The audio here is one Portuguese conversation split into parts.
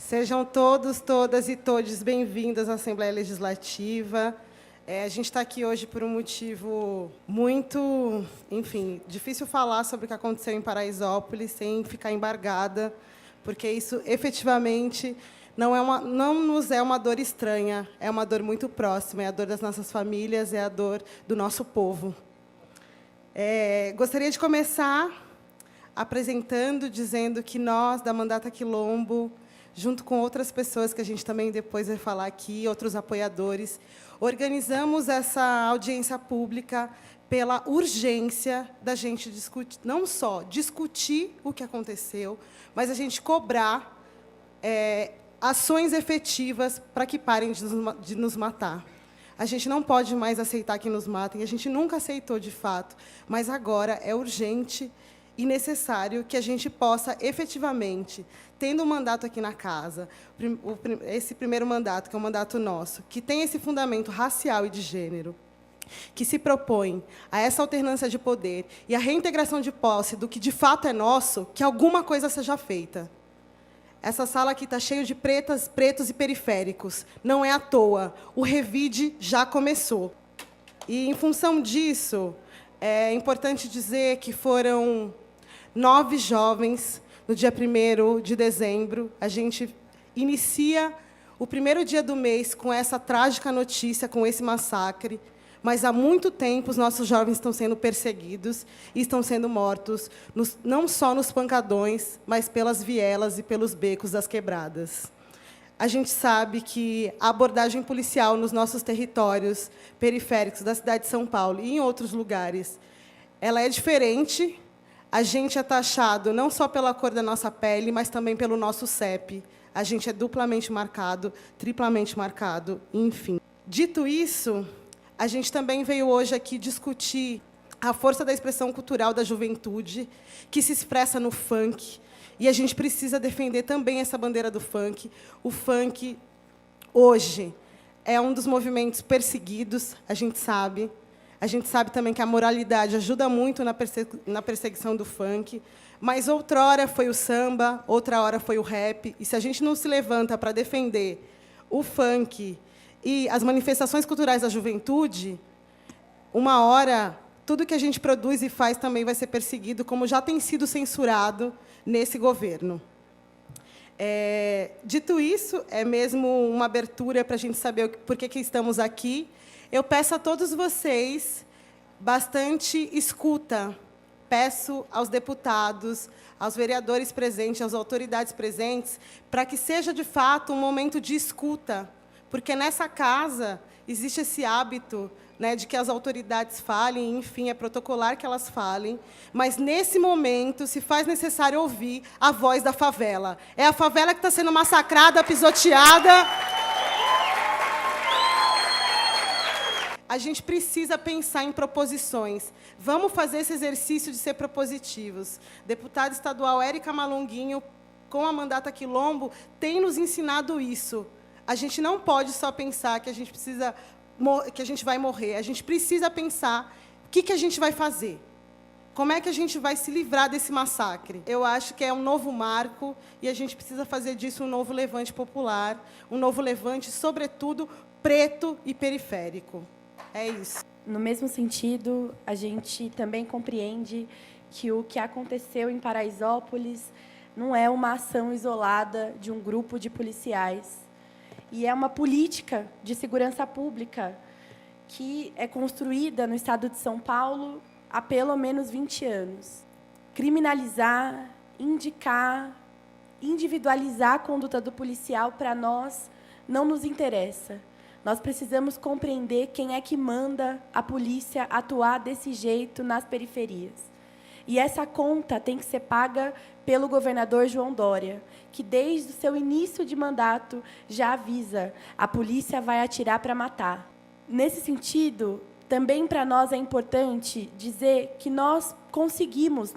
Sejam todos, todas e todos bem-vindos à Assembleia Legislativa. A gente está aqui hoje por um motivo muito, enfim, difícil falar sobre o que aconteceu em Paraisópolis sem ficar embargada, porque isso, efetivamente, não nos é uma dor estranha, é uma dor muito próxima, é a dor das nossas famílias, é a dor do nosso povo. Gostaria de começar apresentando, dizendo que nós, da Mandata Quilombo, junto com outras pessoas que a gente também depois vai falar aqui, outros apoiadores, organizamos essa audiência pública pela urgência da gente discutir, não só discutir o que aconteceu, mas a gente cobrar ações efetivas para que parem de nos matar. A gente não pode mais aceitar que nos matem, a gente nunca aceitou de fato, mas agora é urgente e necessário que a gente possa, efetivamente, tendo um mandato aqui na casa, esse primeiro mandato, que é um mandato nosso, que tem esse fundamento racial e de gênero, que se propõe a essa alternância de poder e a reintegração de posse do que de fato é nosso, que alguma coisa seja feita. Essa sala aqui está cheia de pretos e periféricos. Não é à toa. O revide já começou. E, em função disso, é importante dizer que foram 9 jovens, no dia 1º de dezembro. A gente inicia o primeiro dia do mês com essa trágica notícia, com esse massacre. Mas, há muito tempo, os nossos jovens estão sendo perseguidos e estão sendo mortos, não só nos pancadões, mas pelas vielas e pelos becos das quebradas. A gente sabe que a abordagem policial nos nossos territórios periféricos da cidade de São Paulo e em outros lugares, ela é diferente. A gente é taxado não só pela cor da nossa pele, mas também pelo nosso CEP. A gente é duplamente marcado, triplamente marcado, enfim. Dito isso, a gente também veio hoje aqui discutir a força da expressão cultural da juventude, que se expressa no funk, e a gente precisa defender também essa bandeira do funk. O funk, hoje, é um dos movimentos perseguidos, a gente sabe. A gente sabe também que a moralidade ajuda muito na perseguição do funk, mas outrora foi o samba, outra hora foi o rap, e se a gente não se levanta para defender o funk e as manifestações culturais da juventude, uma hora, tudo que a gente produz e faz também vai ser perseguido, como já tem sido censurado nesse governo. Dito isso, é mesmo uma abertura para a gente saber por que estamos aqui. Eu peço a todos vocês bastante escuta. Peço aos deputados, aos vereadores presentes, às autoridades presentes, para que seja, de fato, um momento de escuta, porque nessa casa existe esse hábito, né, de que as autoridades falem, enfim, é protocolar que elas falem, mas, nesse momento, se faz necessário ouvir a voz da favela. É a favela que está sendo massacrada, pisoteada. A gente precisa pensar em proposições. Vamos fazer esse exercício de ser propositivos. Deputada estadual Érica Malunguinho, com a Mandata Quilombo, tem nos ensinado isso. A gente não pode só pensar que a gente vai morrer. A gente precisa pensar o que a gente vai fazer. Como é que a gente vai se livrar desse massacre? Eu acho que é um novo marco e a gente precisa fazer disso um novo levante popular, um novo levante, sobretudo, preto e periférico. É isso. No mesmo sentido, a gente também compreende que o que aconteceu em Paraisópolis não é uma ação isolada de um grupo de policiais. E é uma política de segurança pública que é construída no Estado de São Paulo há pelo menos 20 anos. Criminalizar, indicar, individualizar a conduta do policial, para nós, não nos interessa. Nós precisamos compreender quem é que manda a polícia atuar desse jeito nas periferias. E essa conta tem que ser paga pelo governador João Dória, que, desde o seu início de mandato, já avisa: a polícia vai atirar para matar. Nesse sentido, também para nós é importante dizer que nós conseguimos,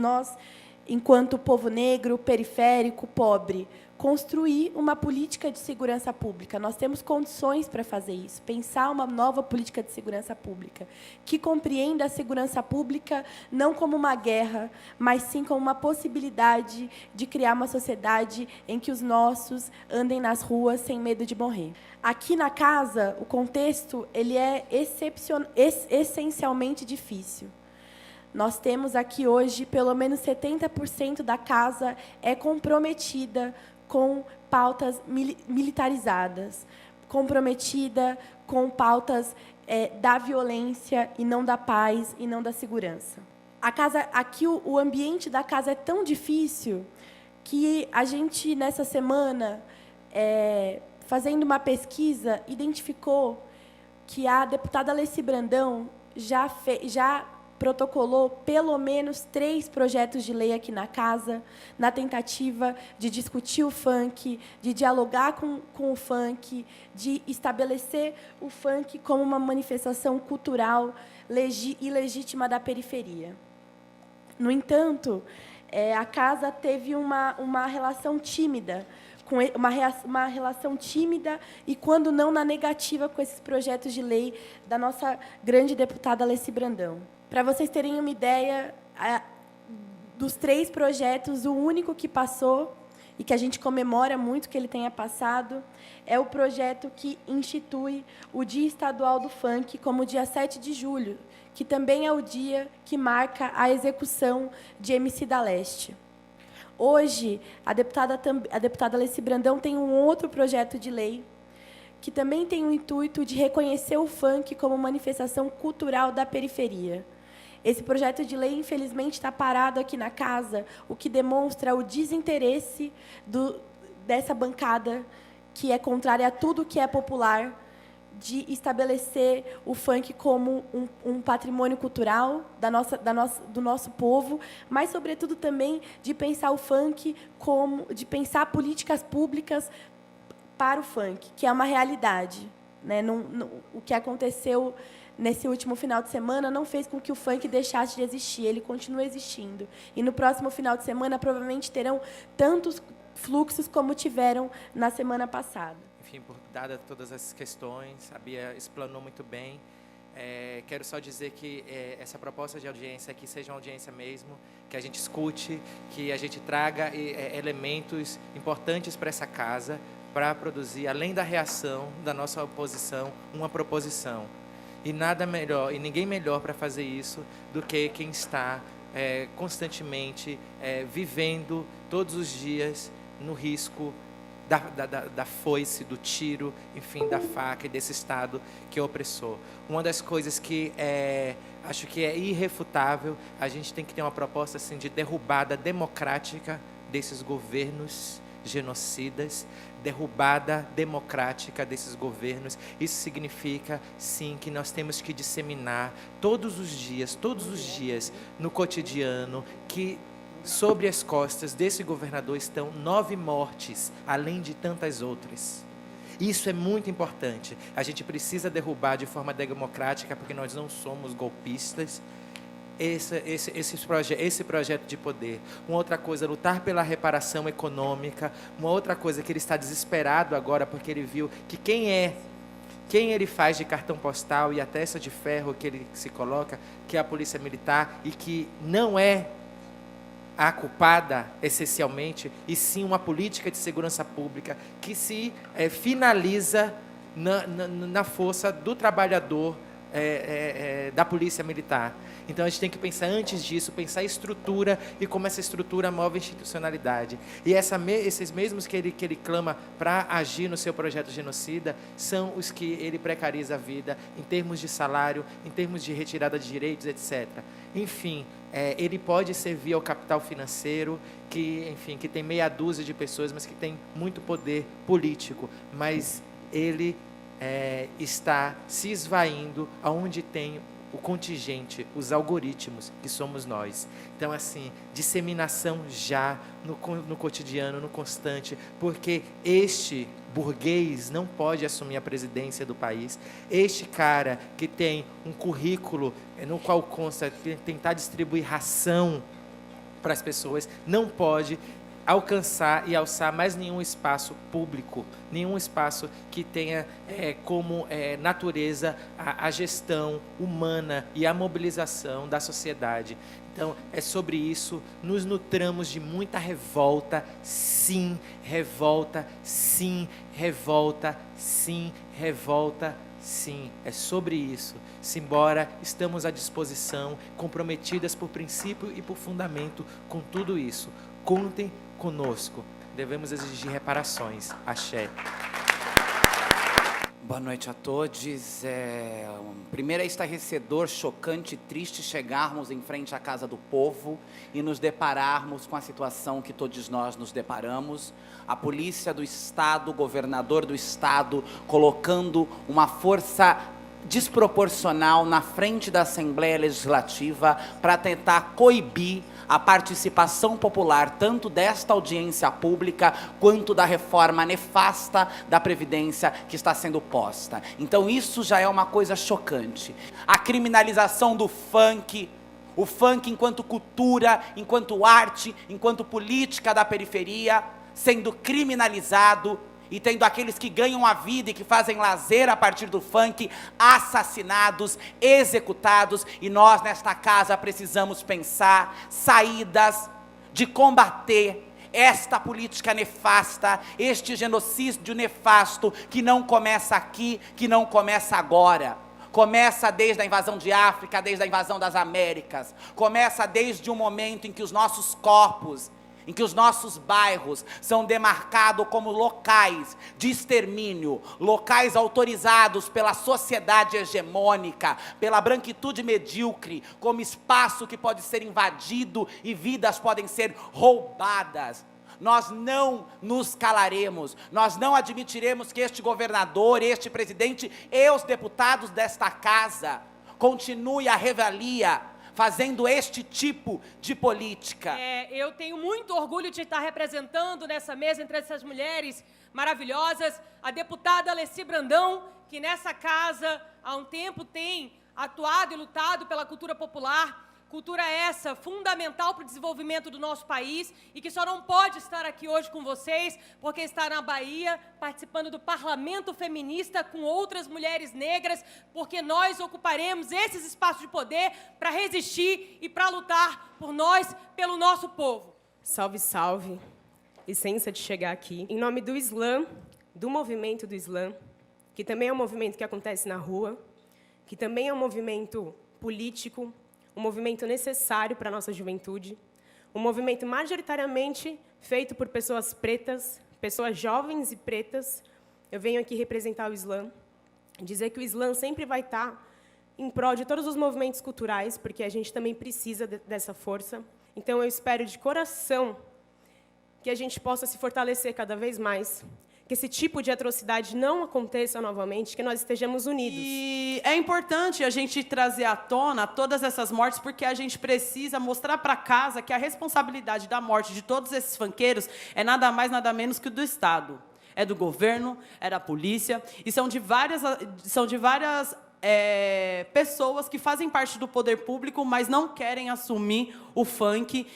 enquanto povo negro, periférico, pobre, construir uma política de segurança pública. Nós temos condições para fazer isso, pensar uma nova política de segurança pública, que compreenda a segurança pública não como uma guerra, mas sim como uma possibilidade de criar uma sociedade em que os nossos andem nas ruas sem medo de morrer. Aqui na casa, o contexto ele é essencialmente difícil. Nós temos aqui hoje, pelo menos 70% da casa é comprometida com pautas militarizadas, comprometida com pautas da violência e não da paz e não da segurança. Aqui o ambiente da casa é tão difícil que a gente, nessa semana, fazendo uma pesquisa, identificou que a deputada Alessi Brandão já protocolou pelo menos 3 projetos de lei aqui na casa, na tentativa de discutir o funk, de dialogar com o funk, de estabelecer o funk como uma manifestação cultural e legítima da periferia. No entanto, a casa teve uma relação tímida, uma relação tímida e, quando não, na negativa com esses projetos de lei da nossa grande deputada Alessi Brandão. Para vocês terem uma ideia, dos 3 projetos, o único que passou, e que a gente comemora muito que ele tenha passado, é o projeto que institui o Dia Estadual do Funk como dia 7 de julho, que também é o dia que marca a execução de MC da Leste. Hoje, a deputada Alessi Brandão tem um outro projeto de lei que também tem o intuito de reconhecer o funk como manifestação cultural da periferia. Esse projeto de lei, infelizmente, está parado aqui na casa, o que demonstra o desinteresse dessa bancada, que é contrária a tudo que é popular, de estabelecer o funk como um patrimônio cultural do nosso povo, mas, sobretudo, também de pensar o funk de pensar políticas públicas para o funk, que é uma realidade, né? O que aconteceu nesse último final de semana não fez com que o funk deixasse de existir, ele continua existindo. E no próximo final de semana, provavelmente, terão tantos fluxos como tiveram na semana passada. Enfim, dadas todas essas questões, a Bia explanou muito bem. Quero só dizer que essa proposta de audiência aqui seja uma audiência mesmo, que a gente escute, que a gente traga elementos importantes para essa casa, para produzir, além da reação da nossa oposição, uma proposição. E nada melhor, e ninguém melhor para fazer isso do que quem está constantemente vivendo todos os dias no risco da foice, do tiro, enfim, da faca e desse Estado que é opressor. Uma das coisas que acho que é irrefutável, a gente tem que ter uma proposta assim, de derrubada democrática desses governos genocidas, derrubada democrática desses governos. Isso significa, sim, que nós temos que disseminar todos os dias, no cotidiano, que sobre as costas desse governador estão 9 mortes, além de tantas outras. Isso é muito importante. A gente precisa derrubar de forma democrática, porque nós não somos golpistas, esse projeto de poder. Uma outra coisa, lutar pela reparação econômica. Uma outra coisa, que ele está desesperado agora, porque ele viu que quem ele faz de cartão postal e a testa de ferro que ele se coloca, que é a Polícia Militar, e que não é a culpada, essencialmente, e sim uma política de segurança pública que se finaliza na força do trabalhador da Polícia Militar. Então, a gente tem que pensar, antes disso, pensar estrutura e como essa estrutura move a institucionalidade. E esses mesmos que ele clama para agir no seu projeto genocida são os que ele precariza a vida em termos de salário, em termos de retirada de direitos, etc. Enfim, ele pode servir ao capital financeiro, que tem meia dúzia de pessoas, mas que tem muito poder político. Mas ele está se esvaindo aonde tem o contingente, os algoritmos, que somos nós. Então, assim, disseminação já no cotidiano, no constante, porque este burguês não pode assumir a presidência do país. Este cara que tem um currículo no qual consta tentar distribuir ração para as pessoas, não pode alcançar e alçar mais nenhum espaço público, nenhum espaço que tenha como natureza a gestão humana e a mobilização da sociedade. Então, é sobre isso, nos nutramos de muita revolta, sim, revolta, sim, revolta, sim, revolta, sim. É sobre isso. Simbora, estamos à disposição, comprometidas por princípio e por fundamento com tudo isso. Contem conosco. Devemos exigir reparações. Axé. Boa noite a todos. Primeiro é estarrecedor, chocante e triste chegarmos em frente à Casa do Povo e nos depararmos com a situação que todos nós nos deparamos. A polícia do Estado, o governador do Estado, colocando uma força desproporcional na frente da Assembleia Legislativa para tentar coibir a participação popular, tanto desta audiência pública, quanto da reforma nefasta da Previdência que está sendo posta. Então isso já é uma coisa chocante. A criminalização do funk, o funk enquanto cultura, enquanto arte, enquanto política da periferia, sendo criminalizado, e tendo aqueles que ganham a vida e que fazem lazer a partir do funk, assassinados, executados, e nós nesta casa precisamos pensar saídas de combater esta política nefasta, este genocídio nefasto, que não começa aqui, que não começa agora. Começa desde a invasão de África, desde a invasão das Américas, começa desde o momento em que os nossos corpos, em que os nossos bairros são demarcados como locais de extermínio, locais autorizados pela sociedade hegemônica, pela branquitude medíocre, como espaço que pode ser invadido e vidas podem ser roubadas. Nós não nos calaremos, nós não admitiremos que este governador, este presidente e os deputados desta casa continue a revelia, fazendo este tipo de política. Eu tenho muito orgulho de estar representando nessa mesa, entre essas mulheres maravilhosas, a deputada Alessi Brandão, que nessa casa há um tempo tem atuado e lutado pela cultura popular, cultura essa fundamental para o desenvolvimento do nosso país e que só não pode estar aqui hoje com vocês porque está na Bahia participando do Parlamento Feminista com outras mulheres negras, porque nós ocuparemos esses espaços de poder para resistir e para lutar por nós, pelo nosso povo. Salve, salve. Licença de chegar aqui. Em nome do Islã, do movimento do Islã, que também é um movimento que acontece na rua, que também é um movimento político, um movimento necessário para a nossa juventude, um movimento majoritariamente feito por pessoas pretas, pessoas jovens e pretas. Eu venho aqui representar o Islã, dizer que o Islã sempre vai estar em prol de todos os movimentos culturais, porque a gente também precisa dessa força. Então, eu espero de coração que a gente possa se fortalecer cada vez mais, que esse tipo de atrocidade não aconteça novamente, que nós estejamos unidos. E é importante a gente trazer à tona todas essas mortes, porque a gente precisa mostrar para casa que a responsabilidade da morte de todos esses funkeiros é nada mais, nada menos que do Estado. É do governo, é da polícia, e são de várias pessoas que fazem parte do poder público, mas não querem assumir o funk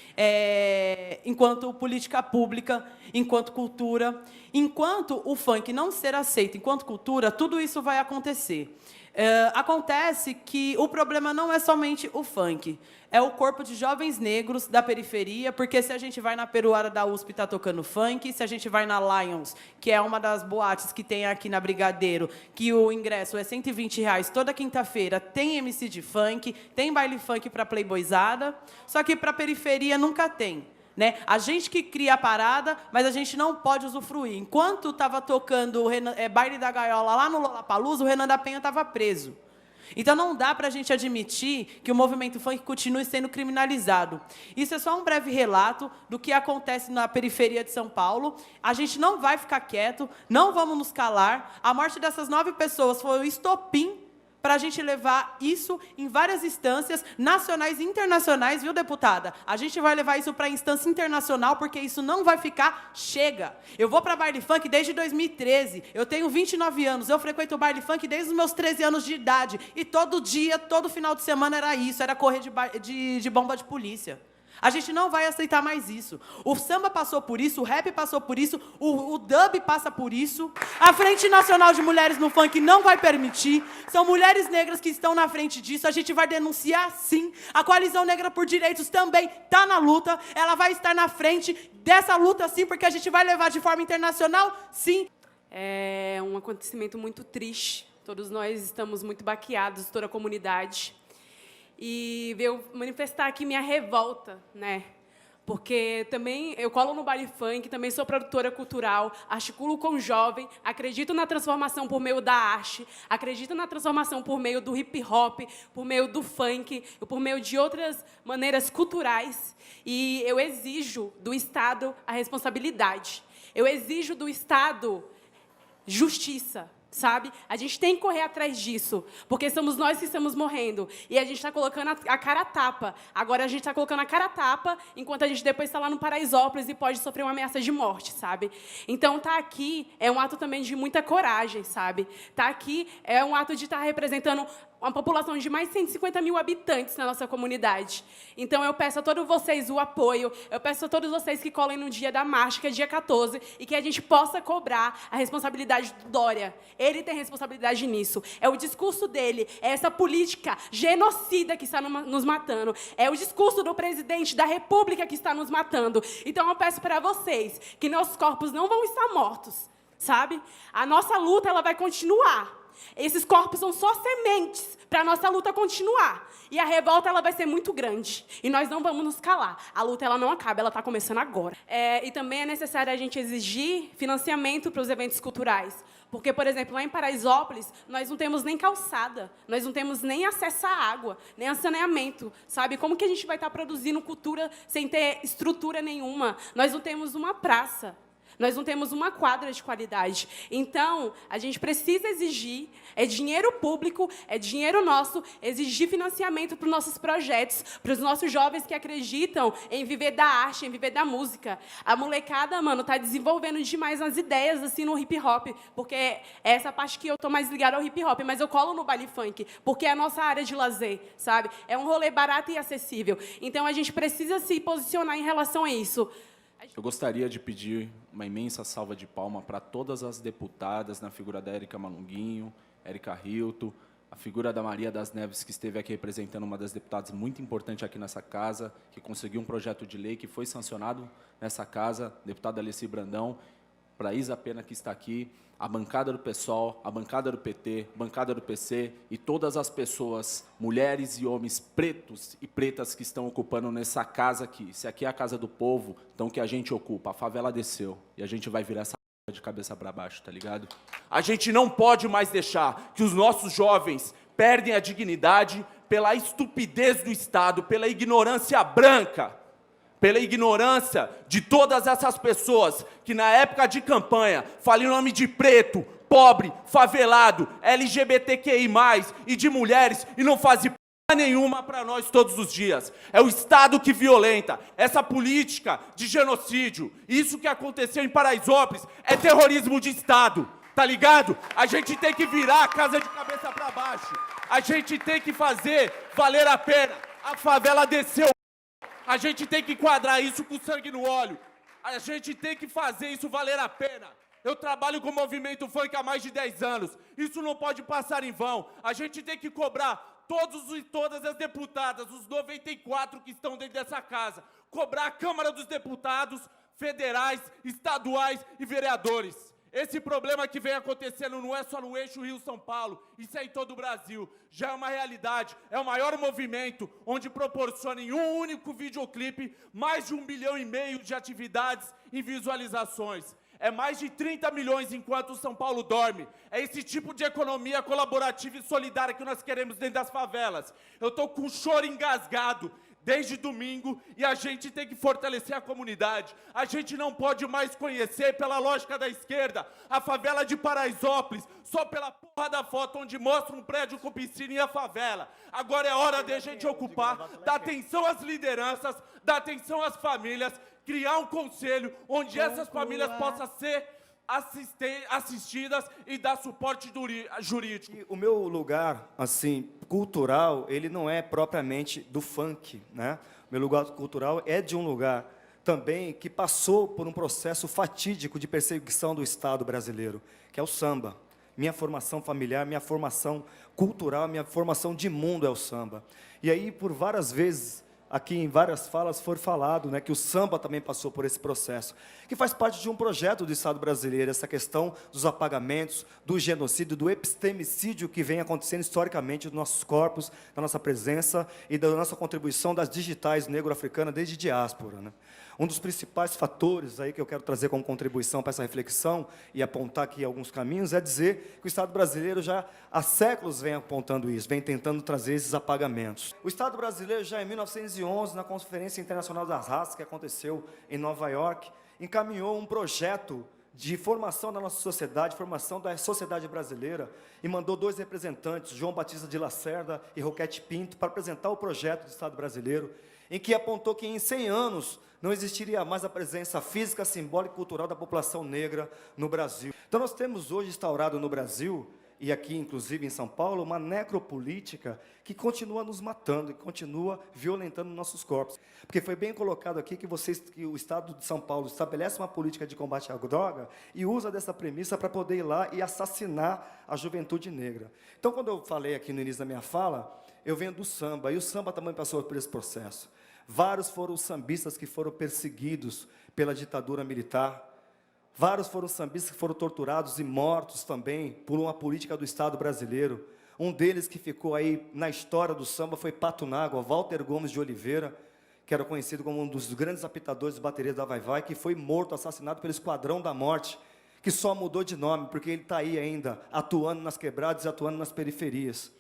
enquanto política pública, enquanto cultura. Enquanto o funk não ser aceito enquanto cultura, tudo isso vai acontecer. Acontece que o problema não é somente o funk, é o corpo de jovens negros da periferia, porque se a gente vai na Peruara da USP, está tocando funk, se a gente vai na Lions, que é uma das boates que tem aqui na Brigadeiro, que o ingresso é R$120 toda quinta-feira, tem MC de funk, tem baile funk para playboyzada, só que para a periferia nunca tem. Né? A gente que cria a parada, mas a gente não pode usufruir. Enquanto estava tocando baile da gaiola lá no Lollapalooza, o Renan da Penha estava preso. Então não dá para a gente admitir que o movimento funk continue sendo criminalizado. Isso é só um breve relato do que acontece na periferia de São Paulo. A gente não vai ficar quieto, não vamos nos calar. A morte dessas 9 pessoas foi o estopim para a gente levar isso em várias instâncias nacionais e internacionais, viu, deputada? A gente vai levar isso para a instância internacional, porque isso não vai ficar, chega. Eu vou para baile funk desde 2013, eu tenho 29 anos, eu frequento baile funk desde os meus 13 anos de idade, e todo dia, todo final de semana era isso, era correr de bomba de polícia. A gente não vai aceitar mais isso. O samba passou por isso, o rap passou por isso, o dub passa por isso. A Frente Nacional de Mulheres no Funk não vai permitir. São mulheres negras que estão na frente disso. A gente vai denunciar, sim. A Coalizão Negra por Direitos também está na luta. Ela vai estar na frente dessa luta, sim, porque a gente vai levar de forma internacional, sim. É um acontecimento muito triste. Todos nós estamos muito baqueados, toda a comunidade. E veio manifestar aqui minha revolta, né? Porque também eu colo no baile funk, também sou produtora cultural, articulo com jovem, acredito na transformação por meio da arte, acredito na transformação por meio do hip hop, por meio do funk, por meio de outras maneiras culturais. E eu exijo do Estado a responsabilidade. Eu exijo do Estado justiça. Sabe? A gente tem que correr atrás disso, porque somos nós que estamos morrendo. E a gente está colocando a cara a tapa. Agora a gente está colocando a cara a tapa, enquanto a gente depois está lá no Paraisópolis e pode sofrer uma ameaça de morte, sabe? Então, estar aqui é um ato também de muita coragem, sabe? Estar aqui é um ato de estar representando uma população de mais de 150 mil habitantes na nossa comunidade. Então, eu peço a todos vocês o apoio, eu peço a todos vocês que colhem no dia da marcha, que é dia 14, e que a gente possa cobrar a responsabilidade do Dória. Ele tem responsabilidade nisso. É o discurso dele, é essa política genocida que está nos matando, é o discurso do presidente da República que está nos matando. Então, eu peço para vocês que nossos corpos não vão estar mortos, sabe? A nossa luta ela vai continuar. Esses corpos são só sementes para a nossa luta continuar. E a revolta ela vai ser muito grande. E nós não vamos nos calar. A luta ela não acaba, ela está começando agora. E também é necessário a gente exigir financiamento para os eventos culturais. Porque, por exemplo, lá em Paraisópolis, nós não temos nem calçada, nós não temos nem acesso à água, nem a saneamento, sabe? Como que a gente vai estar produzindo cultura sem ter estrutura nenhuma? Nós não temos uma praça. Nós não temos uma quadra de qualidade. Então, a gente precisa exigir, é dinheiro público, é dinheiro nosso, exigir financiamento para os nossos projetos, para os nossos jovens que acreditam em viver da arte, em viver da música. A molecada, mano, está desenvolvendo demais as ideias assim, no hip-hop, porque é essa parte que eu estou mais ligada ao hip-hop, mas eu colo no baile funk, porque é a nossa área de lazer, sabe? É um rolê barato e acessível. Então, a gente precisa se posicionar em relação a isso. Eu gostaria de pedir uma imensa salva de palmas para todas as deputadas, na figura da Érica Malunguinho, Érica Hilton, a figura da Maria das Neves, que esteve aqui representando uma das deputadas muito importante aqui nessa casa, que conseguiu um projeto de lei que foi sancionado nessa casa, deputada Alessi Brandão, para a Isa Pena, que está aqui, a bancada do PSOL, a bancada do PT, a bancada do PC e todas as pessoas, mulheres e homens pretos e pretas que estão ocupando nessa casa aqui. Se aqui é a casa do povo, então que a gente ocupa. A favela desceu e a gente vai virar essa de cabeça para baixo, tá ligado? A gente não pode mais deixar que os nossos jovens perdem a dignidade pela estupidez do Estado, pela ignorância branca, pela ignorância de todas essas pessoas que, na época de campanha, falam em nome de preto, pobre, favelado, LGBTQI+, e de mulheres, e não fazem porra nenhuma para nós todos os dias. É o Estado que violenta. Essa política de genocídio, isso que aconteceu em Paraisópolis, é terrorismo de Estado, tá ligado? A gente tem que virar a casa de cabeça para baixo. A gente tem que fazer valer a pena. A favela desceu. A gente tem que enquadrar isso com sangue no olho. A gente tem que fazer isso valer a pena. Eu trabalho com o movimento funk há mais de 10 anos. Isso não pode passar em vão. A gente tem que cobrar todos e todas as deputadas, os 94 que estão dentro dessa casa. Cobrar a Câmara dos Deputados, federais, estaduais e vereadores. Esse problema que vem acontecendo não é só no eixo Rio-São Paulo, isso é em todo o Brasil. Já é uma realidade, é o maior movimento onde proporciona em um único videoclipe mais de 1,5 bilhão de atividades e visualizações. É mais de 30 milhões enquanto o São Paulo dorme. É esse tipo de economia colaborativa e solidária que nós queremos dentro das favelas. Eu estou com o choro engasgado desde domingo, e a gente tem que fortalecer a comunidade. A gente não pode mais conhecer, pela lógica da esquerda, a favela de Paraisópolis, só pela porra da foto onde mostra um prédio com piscina e a favela. Agora é hora de a gente ocupar, dar atenção às lideranças, dar atenção às famílias, criar um conselho onde essas famílias possam ser assistidas e dar suporte jurídico. E o meu lugar, assim, cultural, ele não é propriamente do funk, né? Meu lugar cultural é de um lugar também que passou por um processo fatídico de perseguição do Estado brasileiro, que é o samba. Minha formação familiar, minha formação cultural, minha formação de mundo é o samba. E aí, por várias vezes, aqui em várias falas, foi falado, né, que o samba também passou por esse processo, que faz parte de um projeto do Estado brasileiro, essa questão dos apagamentos, do genocídio, do epistemicídio que vem acontecendo historicamente nos nossos corpos, da nossa presença e da nossa contribuição das digitais negro-africanas desde diáspora, né? Um dos principais fatores aí que eu quero trazer como contribuição para essa reflexão e apontar aqui alguns caminhos é dizer que o Estado brasileiro já há séculos vem apontando isso, vem tentando trazer esses apagamentos. O Estado brasileiro já em 1911, na Conferência Internacional das Raças, que aconteceu em Nova York, encaminhou um projeto de formação da nossa sociedade, formação da sociedade brasileira, e mandou 2 representantes, João Batista de Lacerda e Roquete Pinto, para apresentar o projeto do Estado brasileiro, em que apontou que em 100 anos não existiria mais a presença física, simbólica e cultural da população negra no Brasil. Então nós temos hoje instaurado no Brasil, e aqui inclusive em São Paulo, uma necropolítica que continua nos matando, que continua violentando nossos corpos. Porque foi bem colocado aqui que o Estado de São Paulo estabelece uma política de combate à droga e usa dessa premissa para poder ir lá e assassinar a juventude negra. Então, quando eu falei aqui no início da minha fala, eu venho do samba, e o samba também passou por esse processo. Vários foram os sambistas que foram perseguidos pela ditadura militar. Vários foram os sambistas que foram torturados e mortos também por uma política do Estado brasileiro. Um deles que ficou aí na história do samba foi Patunágua, Walter Gomes de Oliveira, que era conhecido como um dos grandes apitadores de baterias da Vai-Vai, que foi morto, assassinado pelo Esquadrão da Morte, que só mudou de nome, porque ele está aí ainda, atuando nas quebradas e atuando nas periferias.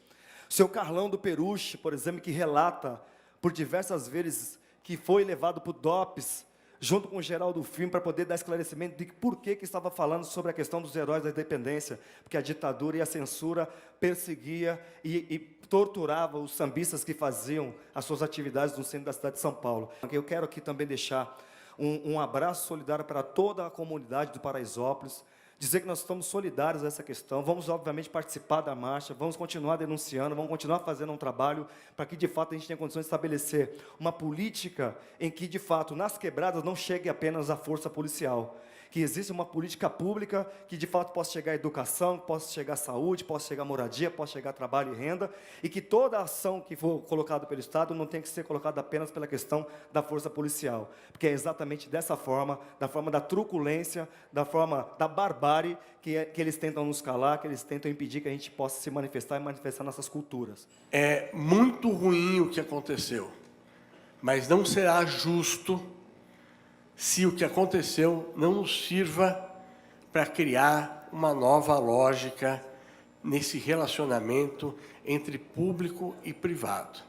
Seu Carlão do Peruche, por exemplo, que relata por diversas vezes que foi levado para o DOPS, junto com o Geraldo Filme, para poder dar esclarecimento de por que estava falando sobre a questão dos heróis da independência, porque a ditadura e a censura perseguia e torturava os sambistas que faziam as suas atividades no centro da cidade de São Paulo. Eu quero aqui também deixar um abraço solidário para toda a comunidade do Paraisópolis, dizer que nós estamos solidários a essa questão, vamos, obviamente, participar da marcha, vamos continuar denunciando, vamos continuar fazendo um trabalho para que, de fato, a gente tenha condições de estabelecer uma política em que, de fato, nas quebradas não chegue apenas a força policial, que exista uma política pública que, de fato, possa chegar a educação, possa chegar a saúde, possa chegar a moradia, possa chegar a trabalho e renda, e que toda a ação que for colocada pelo Estado não tenha que ser colocada apenas pela questão da força policial, porque é exatamente dessa forma, da forma da truculência, da forma da barbárie, que eles tentam nos calar, que eles tentam impedir que a gente possa se manifestar e manifestar nossas culturas. É muito ruim o que aconteceu, mas não será justo se o que aconteceu não nos sirva para criar uma nova lógica nesse relacionamento entre público e privado.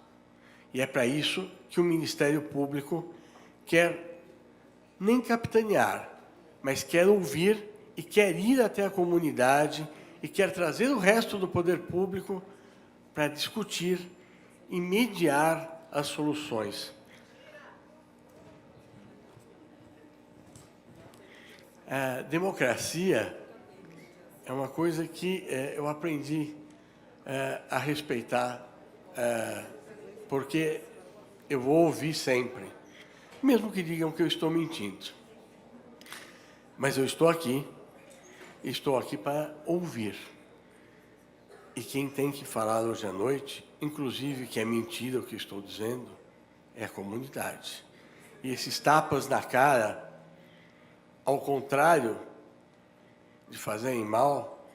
E é para isso que o Ministério Público quer nem capitanear, mas quer ouvir e quer ir até a comunidade e quer trazer o resto do poder público para discutir e mediar as soluções. A democracia é uma coisa que eu aprendi a respeitar, porque eu vou ouvir sempre, mesmo que digam que eu estou mentindo. Mas eu estou aqui para ouvir. E quem tem que falar hoje à noite, inclusive que é mentira o que estou dizendo, é a comunidade. E esses tapas na cara, ao contrário de fazerem mal,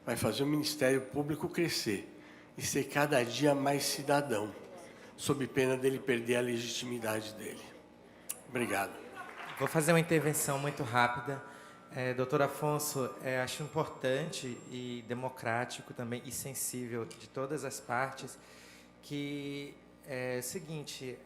vai fazer o Ministério Público crescer e ser cada dia mais cidadão, sob pena dele perder a legitimidade dele. Obrigado. Vou fazer uma intervenção muito rápida. Doutor Afonso, acho importante e democrático também, e sensível de todas as partes, que é o seguinte,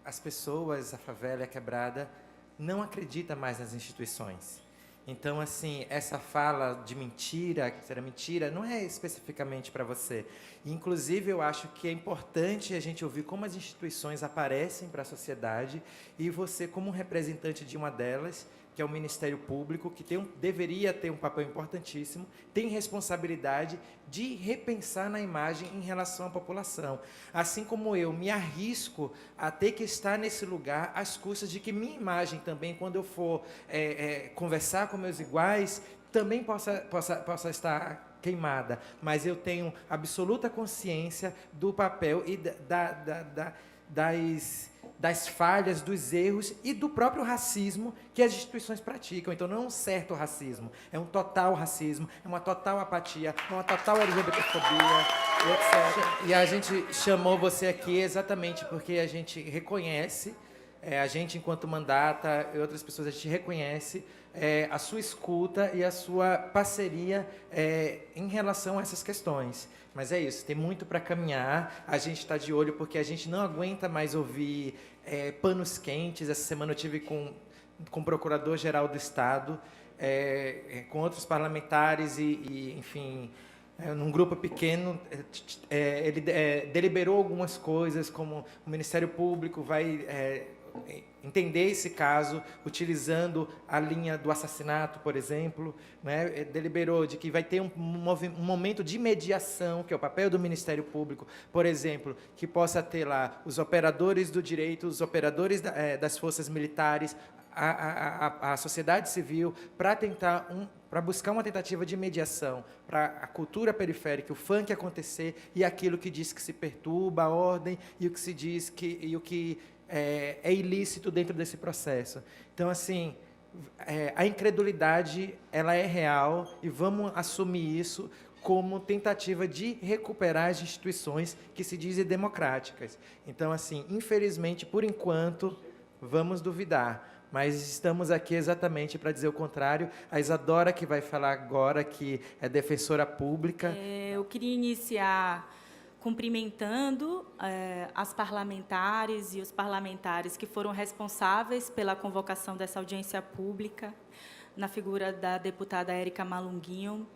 as pessoas, a favela e a quebrada, não acredita mais nas instituições. Então, assim, essa fala de mentira, que será mentira, não é especificamente para você. Inclusive, eu acho que é importante a gente ouvir como as instituições aparecem para a sociedade e você, como um representante de uma delas, que é o Ministério Público, que deveria ter um papel importantíssimo, tem responsabilidade de repensar na imagem em relação à população. Assim como eu me arrisco a ter que estar nesse lugar às custas de que minha imagem também, quando eu for conversar com meus iguais, também possa estar queimada. Mas eu tenho absoluta consciência do papel e das falhas, dos erros e do próprio racismo que as instituições praticam. Então, não é um certo racismo, é um total racismo, é uma total apatia, é uma total LGBTfobia, etc. E a gente chamou você aqui exatamente porque a gente reconhece, a gente, enquanto mandata, e outras pessoas, a gente reconhece a sua escuta e a sua parceria em relação a essas questões. Mas é isso, tem muito para caminhar, a gente está de olho porque a gente não aguenta mais ouvir panos quentes. Essa semana eu tive com o Procurador-Geral do Estado, com outros parlamentares enfim, num grupo pequeno, ele deliberou algumas coisas, como o Ministério Público vai entender esse caso utilizando a linha do assassinato, por exemplo, né? Deliberou de que vai ter um momento de mediação, que é o papel do Ministério Público, por exemplo, que possa ter lá os operadores do direito, os operadores das forças militares, a sociedade civil, para buscar uma tentativa de mediação para a cultura periférica, o funk acontecer, e aquilo que diz que se perturba a ordem e o que se diz o que é ilícito dentro desse processo. Então, assim, a incredulidade ela é real e vamos assumir isso como tentativa de recuperar as instituições que se dizem democráticas. Então, assim, infelizmente, por enquanto, vamos duvidar. Mas estamos aqui exatamente para dizer o contrário. A Isadora, que vai falar agora, que é defensora pública. Eu queria iniciar cumprimentando as parlamentares e os parlamentares que foram responsáveis pela convocação dessa audiência pública, na figura da deputada Érica Malunguinho,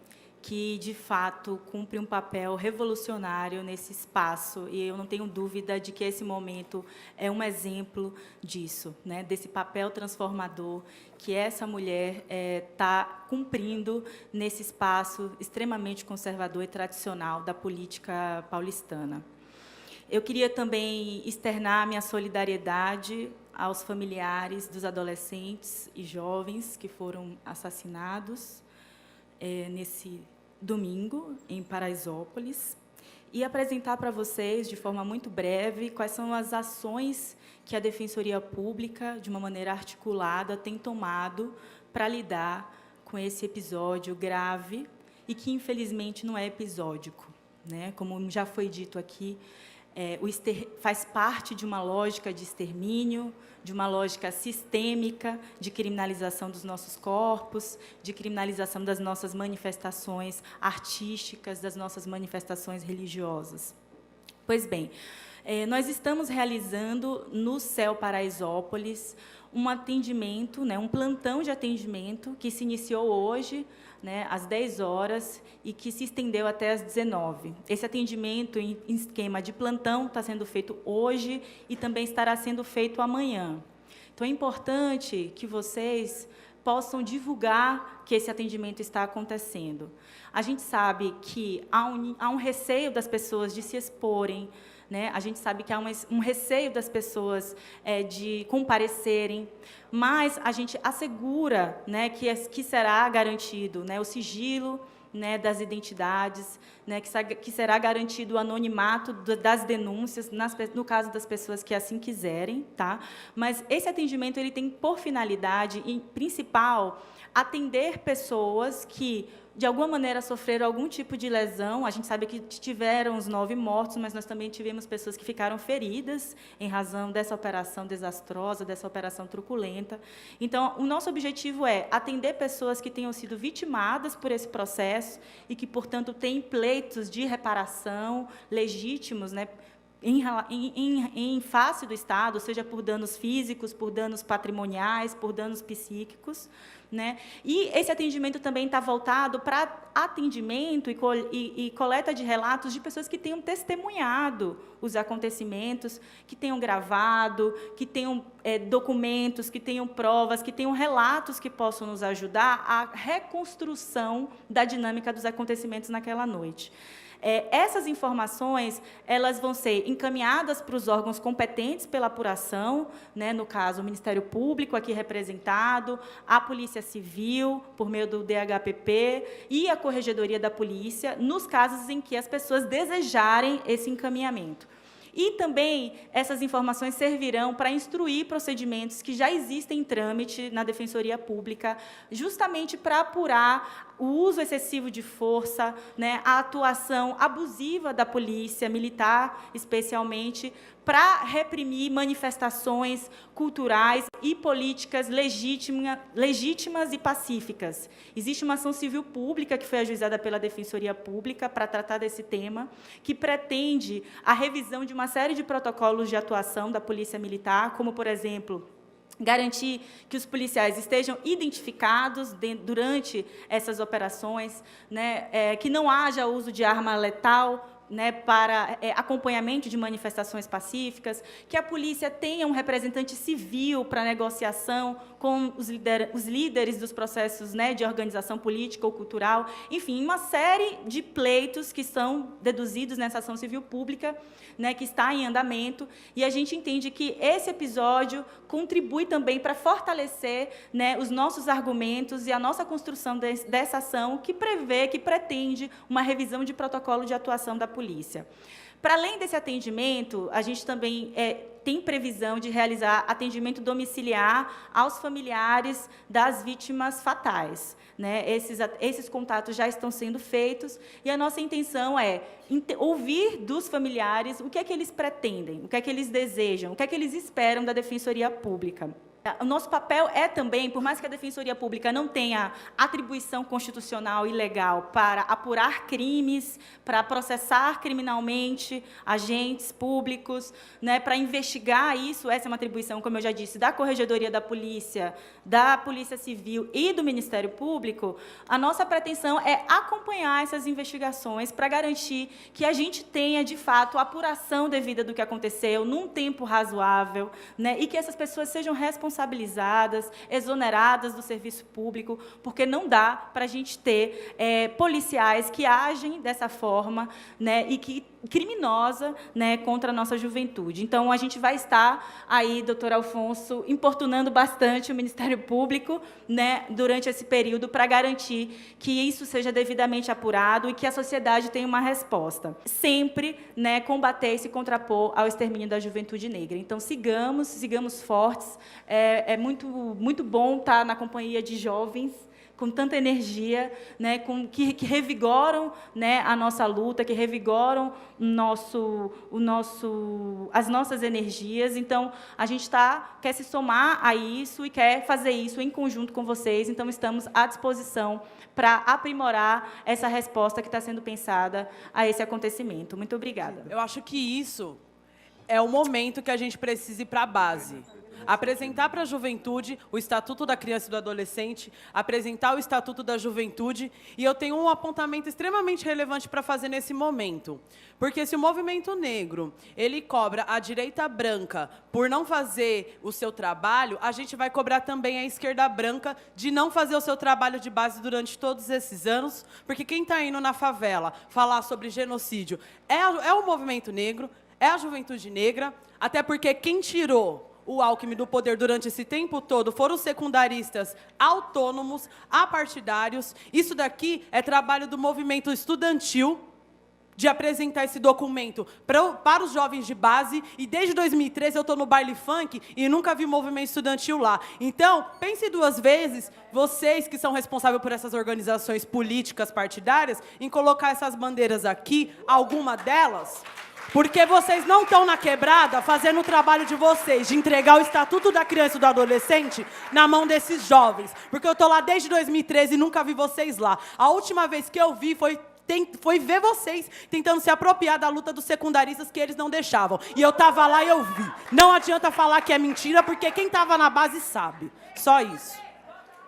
que, de fato, cumpre um papel revolucionário nesse espaço, e eu não tenho dúvida de que esse momento é um exemplo disso, né, desse papel transformador que essa mulher está cumprindo nesse espaço extremamente conservador e tradicional da política paulistana. Eu queria também externar minha solidariedade aos familiares dos adolescentes e jovens que foram assassinados nesse domingo, em Paraisópolis, e apresentar para vocês, de forma muito breve, quais são as ações que a Defensoria Pública, de uma maneira articulada, tem tomado para lidar com esse episódio grave e que, infelizmente, não é episódico, né? Como já foi dito aqui, faz parte de uma lógica de extermínio, de uma lógica sistêmica de criminalização dos nossos corpos, de criminalização das nossas manifestações artísticas, das nossas manifestações religiosas. Pois bem, nós estamos realizando no CEL Paraisópolis um atendimento, né, um plantão de atendimento que se iniciou hoje, né, às 10 horas, e que se estendeu até às 19. Esse atendimento em esquema de plantão está sendo feito hoje e também estará sendo feito amanhã. Então, é importante que vocês possam divulgar que esse atendimento está acontecendo. A gente sabe que há um receio das pessoas de se exporem, né? A gente sabe que há um receio das pessoas de comparecerem, mas a gente assegura, né, que será garantido, né, o sigilo, né, das identidades, né, que será garantido o anonimato das denúncias, no caso das pessoas que assim quiserem. Tá? Mas esse atendimento ele tem por finalidade principal atender pessoas que, de alguma maneira, sofreram algum tipo de lesão. A gente sabe que tiveram os 9 mortos, mas nós também tivemos pessoas que ficaram feridas em razão dessa operação desastrosa, dessa operação truculenta. Então, o nosso objetivo é atender pessoas que tenham sido vitimadas por esse processo e que, portanto, têm pleitos de reparação legítimos, né, em face do Estado, seja por danos físicos, por danos patrimoniais, por danos psíquicos, né? E esse atendimento também está voltado para atendimento e coleta de relatos de pessoas que tenham testemunhado os acontecimentos, que tenham gravado, que tenham documentos, que tenham provas, que tenham relatos que possam nos ajudar à reconstrução da dinâmica dos acontecimentos naquela noite. Essas informações, elas vão ser encaminhadas para os órgãos competentes pela apuração, né, no caso, o Ministério Público, aqui representado, a Polícia Civil, por meio do DHPP, e a Corregedoria da Polícia, nos casos em que as pessoas desejarem esse encaminhamento. E também essas informações servirão para instruir procedimentos que já existem em trâmite na Defensoria Pública, justamente para apurar o uso excessivo de força, né, a atuação abusiva da polícia militar, especialmente, para reprimir manifestações culturais e políticas legítimas e pacíficas. Existe uma ação civil pública que foi ajuizada pela Defensoria Pública para tratar desse tema, que pretende a revisão de uma série de protocolos de atuação da Polícia Militar, como, por exemplo, garantir que os policiais estejam identificados durante essas operações, né, que não haja uso de arma letal, né, para acompanhamento de manifestações pacíficas, que a polícia tenha um representante civil para negociação com os líderes dos processos, né, de organização política ou cultural, enfim, uma série de pleitos que são deduzidos nessa ação civil pública, né, que está em andamento, e a gente entende que esse episódio contribui também para fortalecer, né, os nossos argumentos e a nossa construção dessa ação que pretende uma revisão de protocolo de atuação da polícia. Para além desse atendimento, a gente também tem previsão de realizar atendimento domiciliar aos familiares das vítimas fatais, né? Esses contatos já estão sendo feitos e a nossa intenção é ouvir dos familiares o que é que eles pretendem, o que é que eles desejam, o que é que eles esperam da Defensoria Pública. O nosso papel é também, por mais que a Defensoria Pública não tenha atribuição constitucional e legal para apurar crimes, para processar criminalmente agentes públicos, né, para investigar isso, essa é uma atribuição, como eu já disse, da Corregedoria da Polícia Civil e do Ministério Público, a nossa pretensão é acompanhar essas investigações para garantir que a gente tenha, de fato, a apuração devida do que aconteceu, num tempo razoável, né, e que essas pessoas sejam responsabilizadas, exoneradas do serviço público, porque não dá para a gente ter policiais que agem dessa forma, né, e que criminosa, né, contra a nossa juventude. Então, a gente vai estar aí, doutor Alfonso, importunando bastante o Ministério Público, né, durante esse período, para garantir que isso seja devidamente apurado e que a sociedade tenha uma resposta. Sempre, né, combater e se contrapor ao extermínio da juventude negra. Então, sigamos fortes. É muito bom estar na companhia de jovens com tanta energia, né, que revigoram, né, a nossa luta, que revigoram as nossas energias. Então, a gente quer se somar a isso e quer fazer isso em conjunto com vocês. Então, estamos à disposição para aprimorar essa resposta que está sendo pensada a esse acontecimento. Muito obrigada. Eu acho que isso é o momento que a gente precisa ir para a base. Apresentar para a juventude o Estatuto da Criança e do Adolescente, apresentar o Estatuto da Juventude, e eu tenho um apontamento extremamente relevante para fazer nesse momento. Porque se o movimento negro, ele cobra a direita branca por não fazer o seu trabalho, a gente vai cobrar também a esquerda branca de não fazer o seu trabalho de base durante todos esses anos, porque quem está indo na favela falar sobre genocídio é o movimento negro, é a juventude negra, até porque quem tirou o Alckmin do poder durante esse tempo todo foram os secundaristas autônomos, apartidários. Isso daqui é trabalho do movimento estudantil de apresentar esse documento para os jovens de base, e desde 2013 eu estou no baile funk e nunca vi movimento estudantil lá. Então, pense duas vezes, vocês que são responsáveis por essas organizações políticas partidárias, em colocar essas bandeiras aqui, alguma delas, porque vocês não estão na quebrada fazendo o trabalho de vocês, de entregar o Estatuto da Criança e do Adolescente na mão desses jovens. Porque eu estou lá desde 2013 e nunca vi vocês lá. A última vez que eu vi foi foi ver vocês tentando se apropriar da luta dos secundaristas que eles não deixavam. E eu estava lá e eu vi. Não adianta falar que é mentira, porque quem estava na base sabe. Só isso.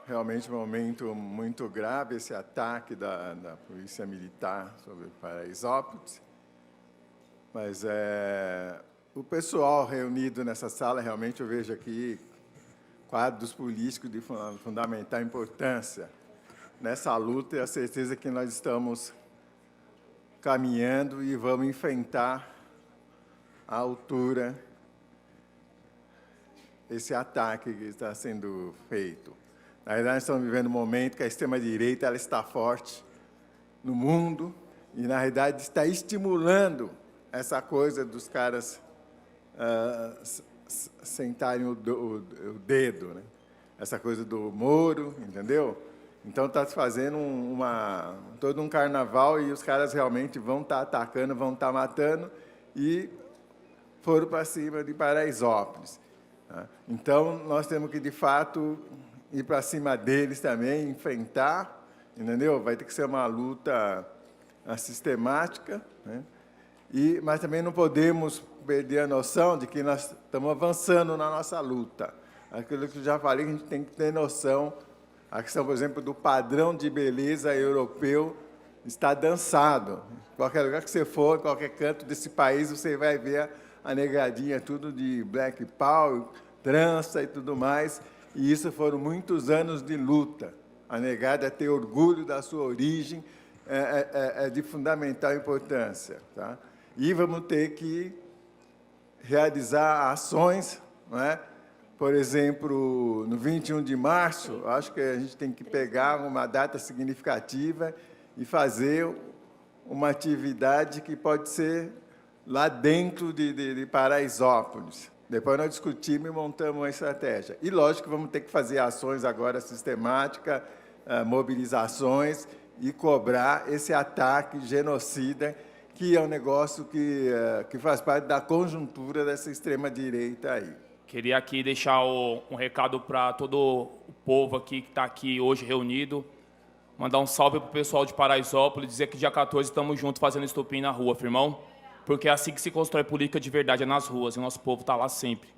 Realmente um momento muito grave esse ataque da Polícia Militar sobre Paraisópolis. Mas o pessoal reunido nessa sala, realmente eu vejo aqui quadros políticos de fundamental importância nessa luta, e a certeza que nós estamos caminhando e vamos enfrentar à altura esse ataque que está sendo feito. Na verdade, nós estamos vivendo um momento que a extrema-direita ela está forte no mundo e, na realidade, está estimulando essa coisa dos caras sentarem o dedo, né? Essa coisa do Moro, entendeu? Então, está se fazendo todo um carnaval e os caras realmente vão estar atacando, vão estar matando e foram para cima de Paraisópolis. Tá? Então, nós temos que, de fato, ir para cima deles também, enfrentar, entendeu? Vai ter que ser uma luta sistemática, né? Mas também não podemos perder a noção de que nós estamos avançando na nossa luta. Aquilo que eu já falei, a gente tem que ter noção. A questão, por exemplo, do padrão de beleza europeu está dançado. Em qualquer lugar que você for, em qualquer canto desse país, você vai ver a negadinha tudo de black power, trança e tudo mais. E isso foram muitos anos de luta. A negada ter orgulho da sua origem é de fundamental importância. Tá? E vamos ter que realizar ações, não é? Por exemplo, no 21 de março, acho que a gente tem que pegar uma data significativa e fazer uma atividade que pode ser lá dentro de Paraisópolis. Depois nós discutimos e montamos uma estratégia. E, lógico, vamos ter que fazer ações agora sistemáticas, mobilizações e cobrar esse ataque genocida, que é um negócio que faz parte da conjuntura dessa extrema-direita aí. Queria aqui deixar um recado para todo o povo aqui que está aqui hoje reunido. Mandar um salve para o pessoal de Paraisópolis, dizer que dia 14 estamos juntos fazendo estupim na rua, firmão. Porque é assim que se constrói política de verdade, é nas ruas, e o nosso povo está lá sempre.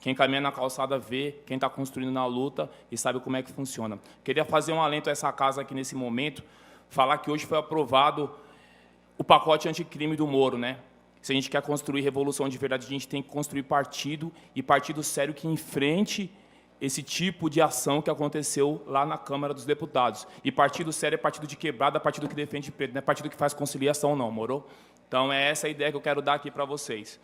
Quem caminha na calçada vê, quem está construindo na luta e sabe como é que funciona. Queria fazer um alento a essa casa aqui nesse momento, falar que hoje foi aprovado o pacote anticrime do Moro, né? Se a gente quer construir revolução de verdade, a gente tem que construir partido, e partido sério que enfrente esse tipo de ação que aconteceu lá na Câmara dos Deputados. E partido sério é partido de quebrada, partido que defende preto, não é partido que faz conciliação, não, moro? Então, é essa a ideia que eu quero dar aqui para vocês.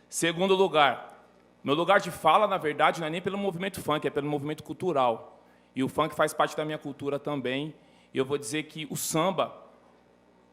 Segundo lugar, meu lugar de fala, na verdade, não é nem pelo movimento funk, é pelo movimento cultural. E o funk faz parte da minha cultura também. E eu vou dizer que o samba,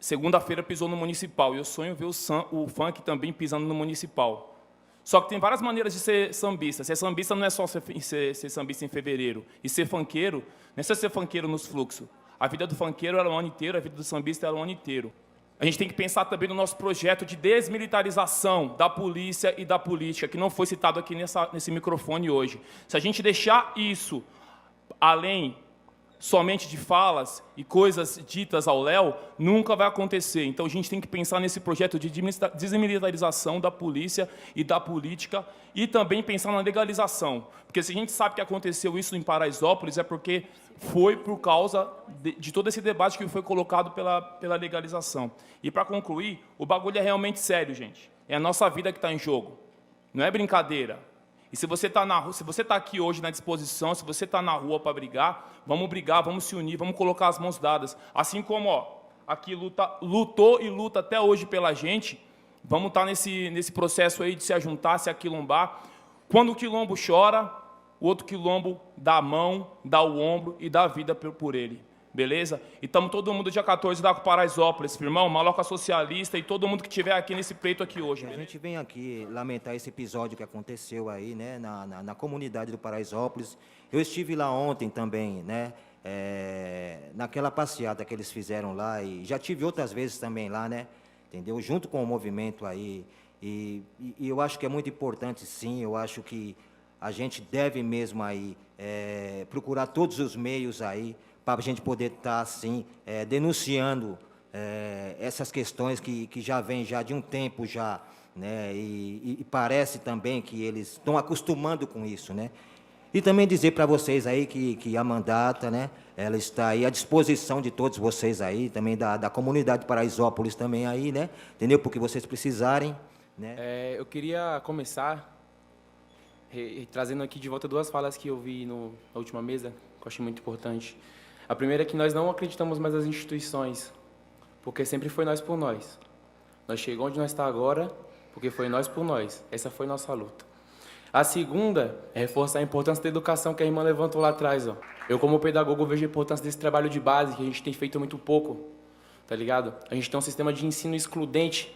segunda-feira, pisou no municipal. E eu sonho ver o funk também pisando no municipal. Só que tem várias maneiras de ser sambista. Ser sambista não é só ser sambista em fevereiro. E ser funkeiro não é só ser funkeiro nos fluxos. A vida do funkeiro era o ano inteiro, a vida do sambista era o ano inteiro. A gente tem que pensar também no nosso projeto de desmilitarização da polícia e da política, que não foi citado aqui nesse microfone hoje. Se a gente deixar isso além somente de falas e coisas ditas ao léu, nunca vai acontecer. Então, a gente tem que pensar nesse projeto de desmilitarização da polícia e da política e também pensar na legalização. Porque se a gente sabe que aconteceu isso em Paraisópolis, é porque foi por causa de todo esse debate que foi colocado pela legalização. E, para concluir, o bagulho é realmente sério, gente. É a nossa vida que está em jogo. Não é brincadeira. E se você está aqui hoje na disposição, se você está na rua para brigar, vamos se unir, vamos colocar as mãos dadas. Assim como aqui lutou e luta até hoje pela gente, vamos estar nesse processo aí de se ajuntar, se aquilombar. Quando o quilombo chora, o outro quilombo dá a mão, dá o ombro e dá a vida por ele. Beleza? E estamos todo mundo dia 14 lá com Paraisópolis, irmão, Maloca Socialista e todo mundo que estiver aqui nesse pleito aqui hoje. A gente vem aqui lamentar esse episódio que aconteceu aí, né, na comunidade do Paraisópolis. Eu estive lá ontem também, né, naquela passeata que eles fizeram lá, e já tive outras vezes também lá, né, entendeu? Junto com o movimento aí. E eu acho que é muito importante, sim, eu acho que a gente deve mesmo aí procurar todos os meios aí para a gente poder estar, assim, denunciando essas questões que já vêm já de um tempo já, né? E parece também que eles estão acostumando com isso, né? E também dizer para vocês aí que a mandata, né, ela está aí à disposição de todos vocês aí, também da comunidade de Paraisópolis também aí, né? Entendeu? Porque vocês precisarem, né? Eu queria começar trazendo aqui de volta duas falas que eu vi na última mesa, que eu achei muito importante. A primeira é que nós não acreditamos mais nas instituições, porque sempre foi nós por nós. Nós chegamos onde nós estamos agora, porque foi nós por nós. Essa foi nossa luta. A segunda é reforçar a importância da educação que a irmã levantou lá atrás. Ó. Eu, como pedagogo, vejo a importância desse trabalho de base, que a gente tem feito muito pouco, tá ligado? A gente tem um sistema de ensino excludente,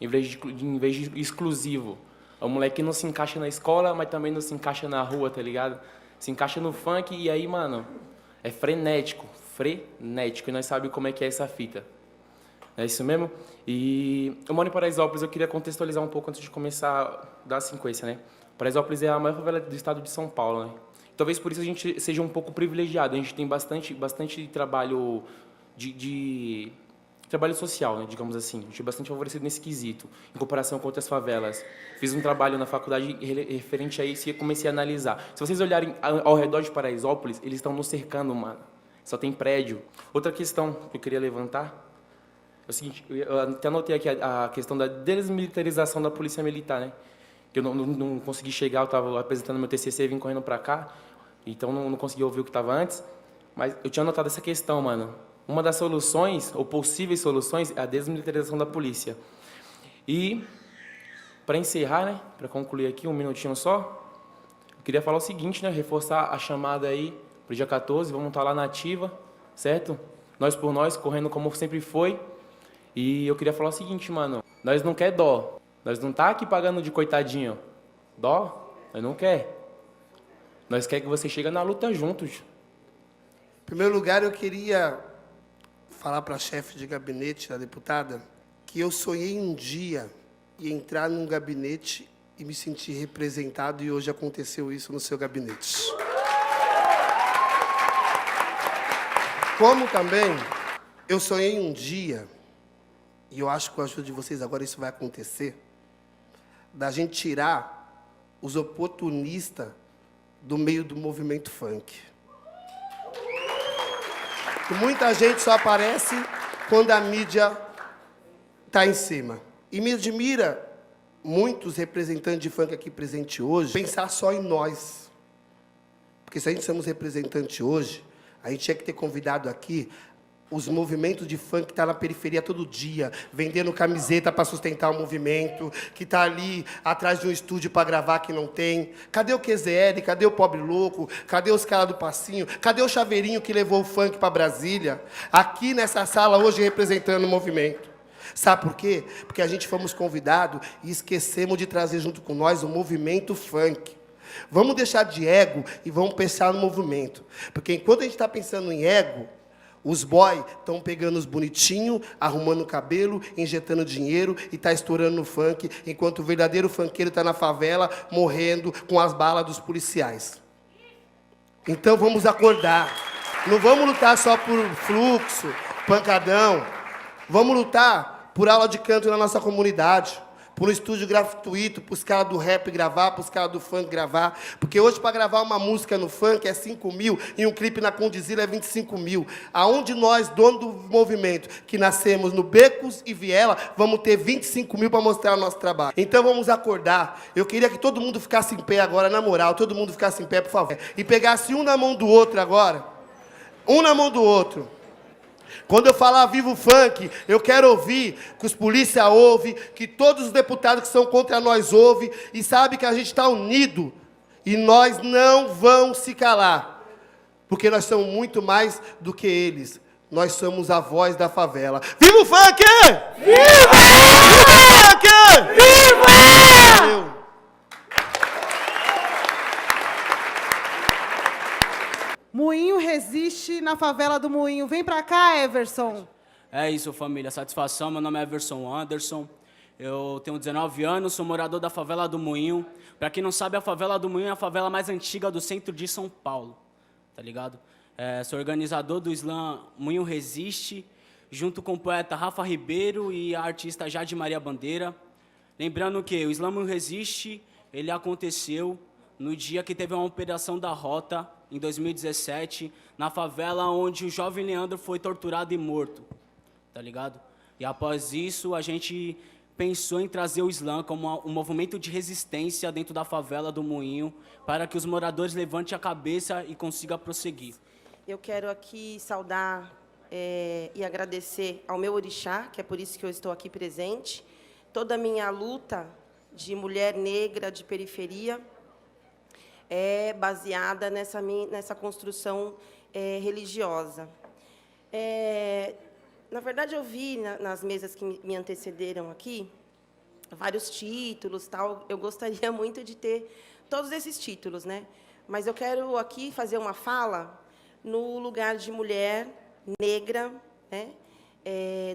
em vez de exclusivo. O moleque não se encaixa na escola, mas também não se encaixa na rua, tá ligado? Se encaixa no funk e aí, mano, é frenético, e nós sabemos como é que é essa fita. É isso mesmo? E eu moro em Paraisópolis, eu queria contextualizar um pouco antes de começar a dar a sequência, né? Paraisópolis é a maior favela do estado de São Paulo, né? Talvez por isso a gente seja um pouco privilegiado. A gente tem bastante trabalho trabalho social, né, digamos assim. A gente é bastante favorecido nesse quesito, em comparação com outras favelas. Fiz um trabalho na faculdade referente a isso e comecei a analisar. Se vocês olharem ao redor de Paraisópolis, eles estão nos cercando, mano. Só tem prédio. Outra questão que eu queria levantar é o seguinte, eu até anotei aqui a questão da desmilitarização da polícia militar, né? Eu não consegui chegar, eu estava apresentando meu TCC e vim correndo para cá, então não consegui ouvir o que estava antes, mas eu tinha anotado essa questão, mano. Uma das soluções, ou possíveis soluções, é a desmilitarização da polícia. E, para encerrar, né, para concluir aqui, um minutinho só, eu queria falar o seguinte, né, reforçar a chamada aí para o dia 14, vamos estar lá na ativa, certo? Nós por nós, correndo como sempre foi. E eu queria falar o seguinte, mano, nós não quer dó. Nós não tá aqui pagando de coitadinho. Dó? Nós não quer. Nós quer que você chegue na luta juntos. Em primeiro lugar, eu queria falar para a chefe de gabinete, a deputada, que eu sonhei um dia em entrar num gabinete e me sentir representado, e hoje aconteceu isso no seu gabinete. Como também eu sonhei um dia, e eu acho que com a ajuda de vocês agora isso vai acontecer, da gente tirar os oportunistas do meio do movimento funk. E muita gente só aparece quando a mídia está em cima. E me admira muitos representantes de funk aqui presentes hoje pensar só em nós. Porque se a gente somos representantes hoje, a gente tinha que ter convidado aqui os movimentos de funk que estão na periferia todo dia, vendendo camiseta para sustentar o movimento, que está ali atrás de um estúdio para gravar que não tem. Cadê o QZL? Cadê o Pobre Louco? Cadê os caras do Passinho? Cadê o Chaveirinho que levou o funk para Brasília? Aqui nessa sala hoje representando o movimento. Sabe por quê? Porque a gente fomos convidados e esquecemos de trazer junto com nós o movimento funk. Vamos deixar de ego e vamos pensar no movimento. Porque enquanto a gente está pensando em ego, os boys estão pegando os bonitinhos, arrumando o cabelo, injetando dinheiro e está estourando no funk, enquanto o verdadeiro funkeiro está na favela, morrendo com as balas dos policiais. Então vamos acordar. Não vamos lutar só por fluxo, pancadão. Vamos lutar por aula de canto na nossa comunidade, por um estúdio gratuito, para os caras do rap gravar, para os caras do funk gravar. Porque hoje, para gravar uma música no funk, é 5 mil, e um clipe na Condizila é 25 mil. Aonde nós, dono do movimento, que nascemos no Becos e Viela, vamos ter 25 mil para mostrar o nosso trabalho. Então, vamos acordar. Eu queria que todo mundo ficasse em pé agora, na moral, todo mundo ficasse em pé, por favor. E pegasse um na mão do outro agora. Um na mão do outro. Quando eu falar viva o funk, eu quero ouvir que os polícia ouvem, que todos os deputados que são contra nós ouvem, e sabe que a gente está unido, e nós não vamos se calar, porque nós somos muito mais do que eles. Nós somos a voz da favela. Viva o funk! Viva! Viva o funk! Viva! Valeu. Moinho resiste na favela do Moinho. Vem pra cá, Everson. É isso, família. Satisfação. Meu nome é Everson Anderson. Eu tenho 19 anos, sou morador da favela do Moinho. Pra quem não sabe, a favela do Moinho é a favela mais antiga do centro de São Paulo. Tá ligado? Sou organizador do slam Moinho Resiste, junto com o poeta Rafa Ribeiro e a artista Jade Maria Bandeira. Lembrando que o Islã Não Resiste, ele aconteceu no dia que teve uma operação da Rota, em 2017, na favela onde o jovem Leandro foi torturado e morto, tá ligado? E após isso, a gente pensou em trazer o Islã como um movimento de resistência dentro da favela do Moinho, para que os moradores levantem a cabeça e consigam prosseguir. Eu quero aqui saudar e agradecer ao meu orixá, que é por isso que eu estou aqui presente. Toda a minha luta de mulher negra de periferia é baseada nessa construção religiosa. Na verdade, eu vi nas mesas que me antecederam aqui vários títulos, tal. Eu gostaria muito de ter todos esses títulos, né? Mas eu quero aqui fazer uma fala no lugar de mulher negra, né?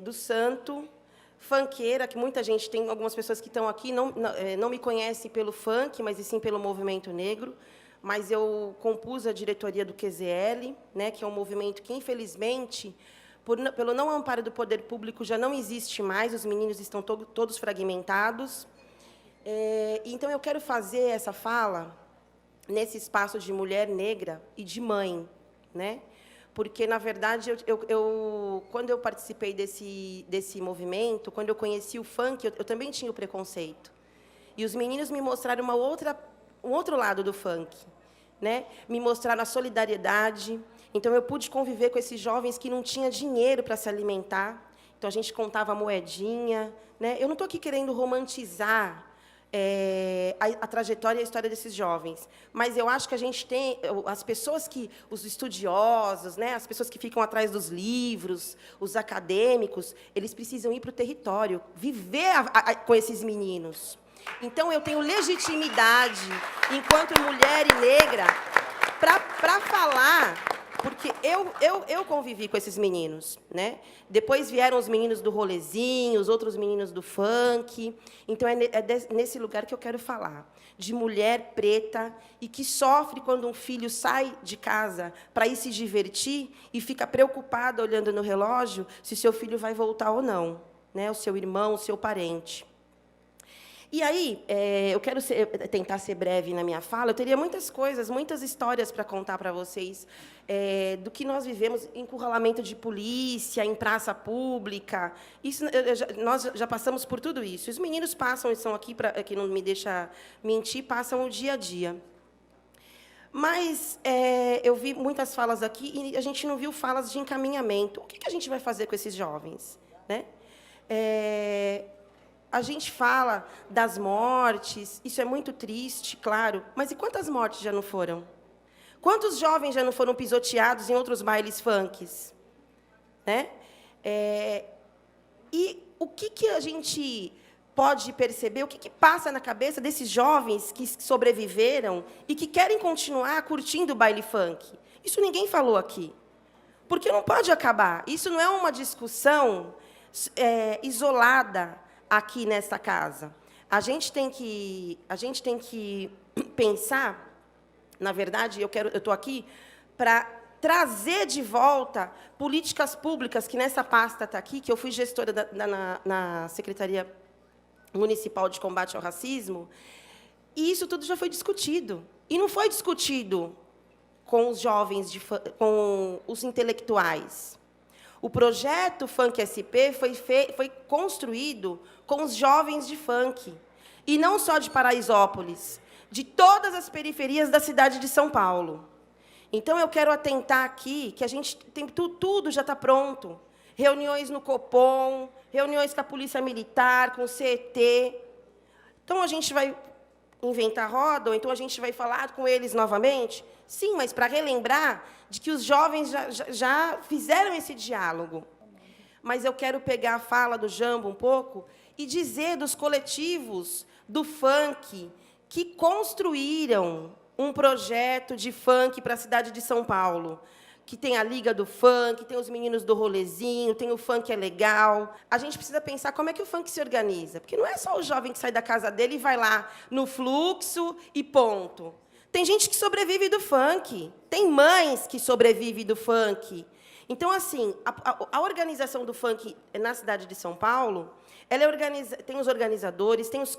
Do santo, funkeira, que muita gente tem, algumas pessoas que estão aqui não me conhecem pelo funk, mas sim pelo movimento negro. Mas eu compus a diretoria do QZL, né? Que é um movimento que, infelizmente, pelo não amparo do poder público, já não existe mais, os meninos estão todos fragmentados. Então, eu quero fazer essa fala nesse espaço de mulher negra e de mãe, né? Porque, na verdade, quando eu participei desse movimento, quando eu conheci o funk, eu também tinha o preconceito. E os meninos me mostraram um outro lado do funk, né? Me mostraram a solidariedade. Então, eu pude conviver com esses jovens que não tinham dinheiro para se alimentar. Então, a gente contava moedinha, né? Eu não estou aqui querendo romantizar a trajetória e a história desses jovens, mas eu acho que a gente tem as pessoas os estudiosos, né? As pessoas que ficam atrás dos livros, os acadêmicos, eles precisam ir para o território, viver com esses meninos. Então, eu tenho legitimidade, enquanto mulher e negra, para falar. Porque eu convivi com esses meninos, né? Depois vieram os meninos do rolezinho, os outros meninos do funk. Então, é nesse lugar que eu quero falar, de mulher preta e que sofre quando um filho sai de casa para ir se divertir e fica preocupada olhando no relógio se seu filho vai voltar ou não, né? O seu irmão, o seu parente. E aí, eu quero tentar ser breve na minha fala. Eu teria muitas coisas, muitas histórias para contar para vocês do que nós vivemos, encurralamento de polícia, em praça pública. Isso, nós já passamos por tudo isso. Os meninos passam, e são aqui, que não me deixa mentir, passam o dia a dia. Mas eu vi muitas falas aqui e a gente não viu falas de encaminhamento. O que a gente vai fazer com esses jovens, né? A gente fala das mortes, isso é muito triste, claro, mas e quantas mortes já não foram? Quantos jovens já não foram pisoteados em outros bailes funks? Né? E o que a gente pode perceber, o que passa na cabeça desses jovens que sobreviveram e que querem continuar curtindo o baile funk? Isso ninguém falou aqui. Porque não pode acabar. Isso não é uma discussão isolada aqui nesta casa. A gente tem que pensar, na verdade, eu estou aqui para trazer de volta políticas públicas, que nessa pasta está aqui, que eu fui gestora na Secretaria Municipal de Combate ao Racismo, e isso tudo já foi discutido. E não foi discutido com os jovens, com os intelectuais. O projeto Funk SP foi construído com os jovens de funk, e não só de Paraisópolis, de todas as periferias da cidade de São Paulo. Então, eu quero atentar aqui que a gente tem tudo já está pronto. Reuniões no Copom, reuniões com a Polícia Militar, com o CET. Então, a gente vai inventar roda, ou então a gente vai falar com eles novamente? Sim, mas para relembrar de que os jovens já fizeram esse diálogo. Mas eu quero pegar a fala do Jambo um pouco e dizer dos coletivos do funk que construíram um projeto de funk para a cidade de São Paulo, que tem a Liga do Funk, tem os meninos do rolezinho, tem o Funk é Legal. A gente precisa pensar como é que o funk se organiza, porque não é só o jovem que sai da casa dele e vai lá no fluxo e ponto. Tem gente que sobrevive do funk, tem mães que sobrevivem do funk. Então, assim, a organização do funk na cidade de São Paulo, ela tem os organizadores, tem os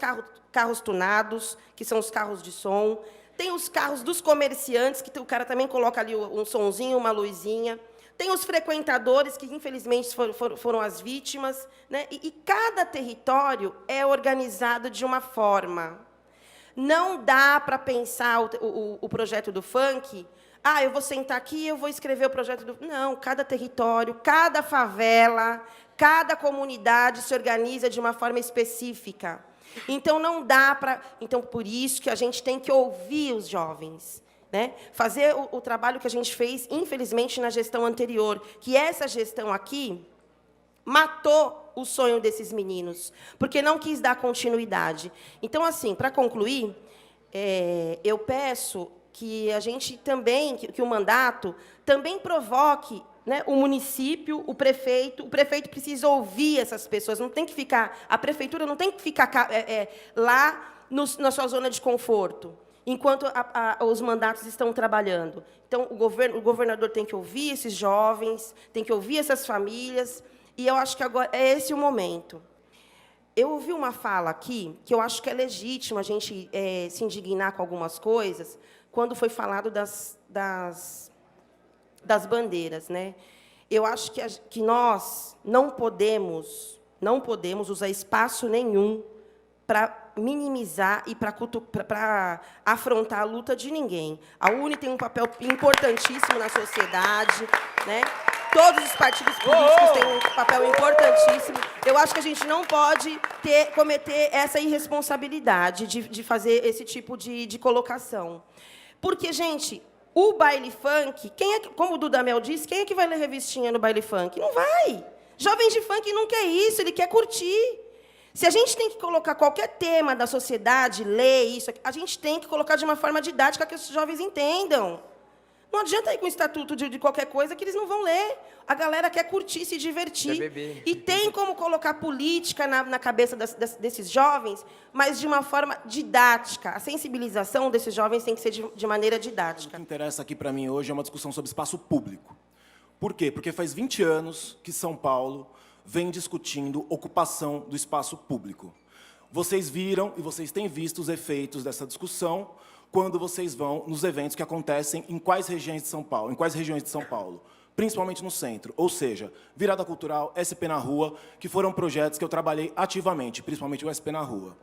carros tunados, que são os carros de som, tem os carros dos comerciantes, que o cara também coloca ali um sonzinho, uma luzinha, tem os frequentadores, que, infelizmente, foram as vítimas, né? E cada território é organizado de uma forma. Não dá para pensar o projeto do funk... eu vou sentar aqui e eu vou escrever o projeto do... Não, cada território, cada favela, cada comunidade se organiza de uma forma específica. Então, não dá para... Então, por isso que a gente tem que ouvir os jovens, né? Fazer o trabalho que a gente fez, infelizmente, na gestão anterior, que essa gestão aqui matou o sonho desses meninos, porque não quis dar continuidade. Então, assim, para concluir, eu peço que a gente também, que o mandato também provoque, né, o município, o prefeito precisa ouvir essas pessoas, não tem que ficar, a prefeitura não tem que ficar lá na sua zona de conforto, enquanto os mandatos estão trabalhando. Então, o governador tem que ouvir esses jovens, tem que ouvir essas famílias, e eu acho que agora é esse o momento. Eu ouvi uma fala aqui, que eu acho que é legítimo a gente se indignar com algumas coisas, quando foi falado das bandeiras, né? Eu acho que nós não podemos usar espaço nenhum para minimizar e para afrontar a luta de ninguém. A UNE tem um papel importantíssimo na sociedade, né? Todos os partidos políticos têm um papel importantíssimo. Eu acho que a gente não pode cometer essa irresponsabilidade de fazer esse tipo de colocação. Porque, gente, o baile funk, como o Dudamel disse, quem é que vai ler revistinha no baile funk? Não vai. Jovem de funk não quer isso, ele quer curtir. Se a gente tem que colocar qualquer tema da sociedade, ler isso, a gente tem que colocar de uma forma didática que os jovens entendam. Não adianta ir com o estatuto de qualquer coisa que eles não vão ler. A galera quer curtir, se divertir. E tem como colocar política na cabeça desses jovens, mas de uma forma didática. A sensibilização desses jovens tem que ser de maneira didática. O que interessa aqui para mim hoje é uma discussão sobre espaço público. Por quê? Porque faz 20 anos que São Paulo vem discutindo ocupação do espaço público. Vocês viram e vocês têm visto os efeitos dessa discussão quando vocês vão nos eventos que acontecem em quais regiões de São Paulo, principalmente no centro, ou seja, Virada Cultural, SP na Rua, que foram projetos que eu trabalhei ativamente, principalmente o SP na Rua.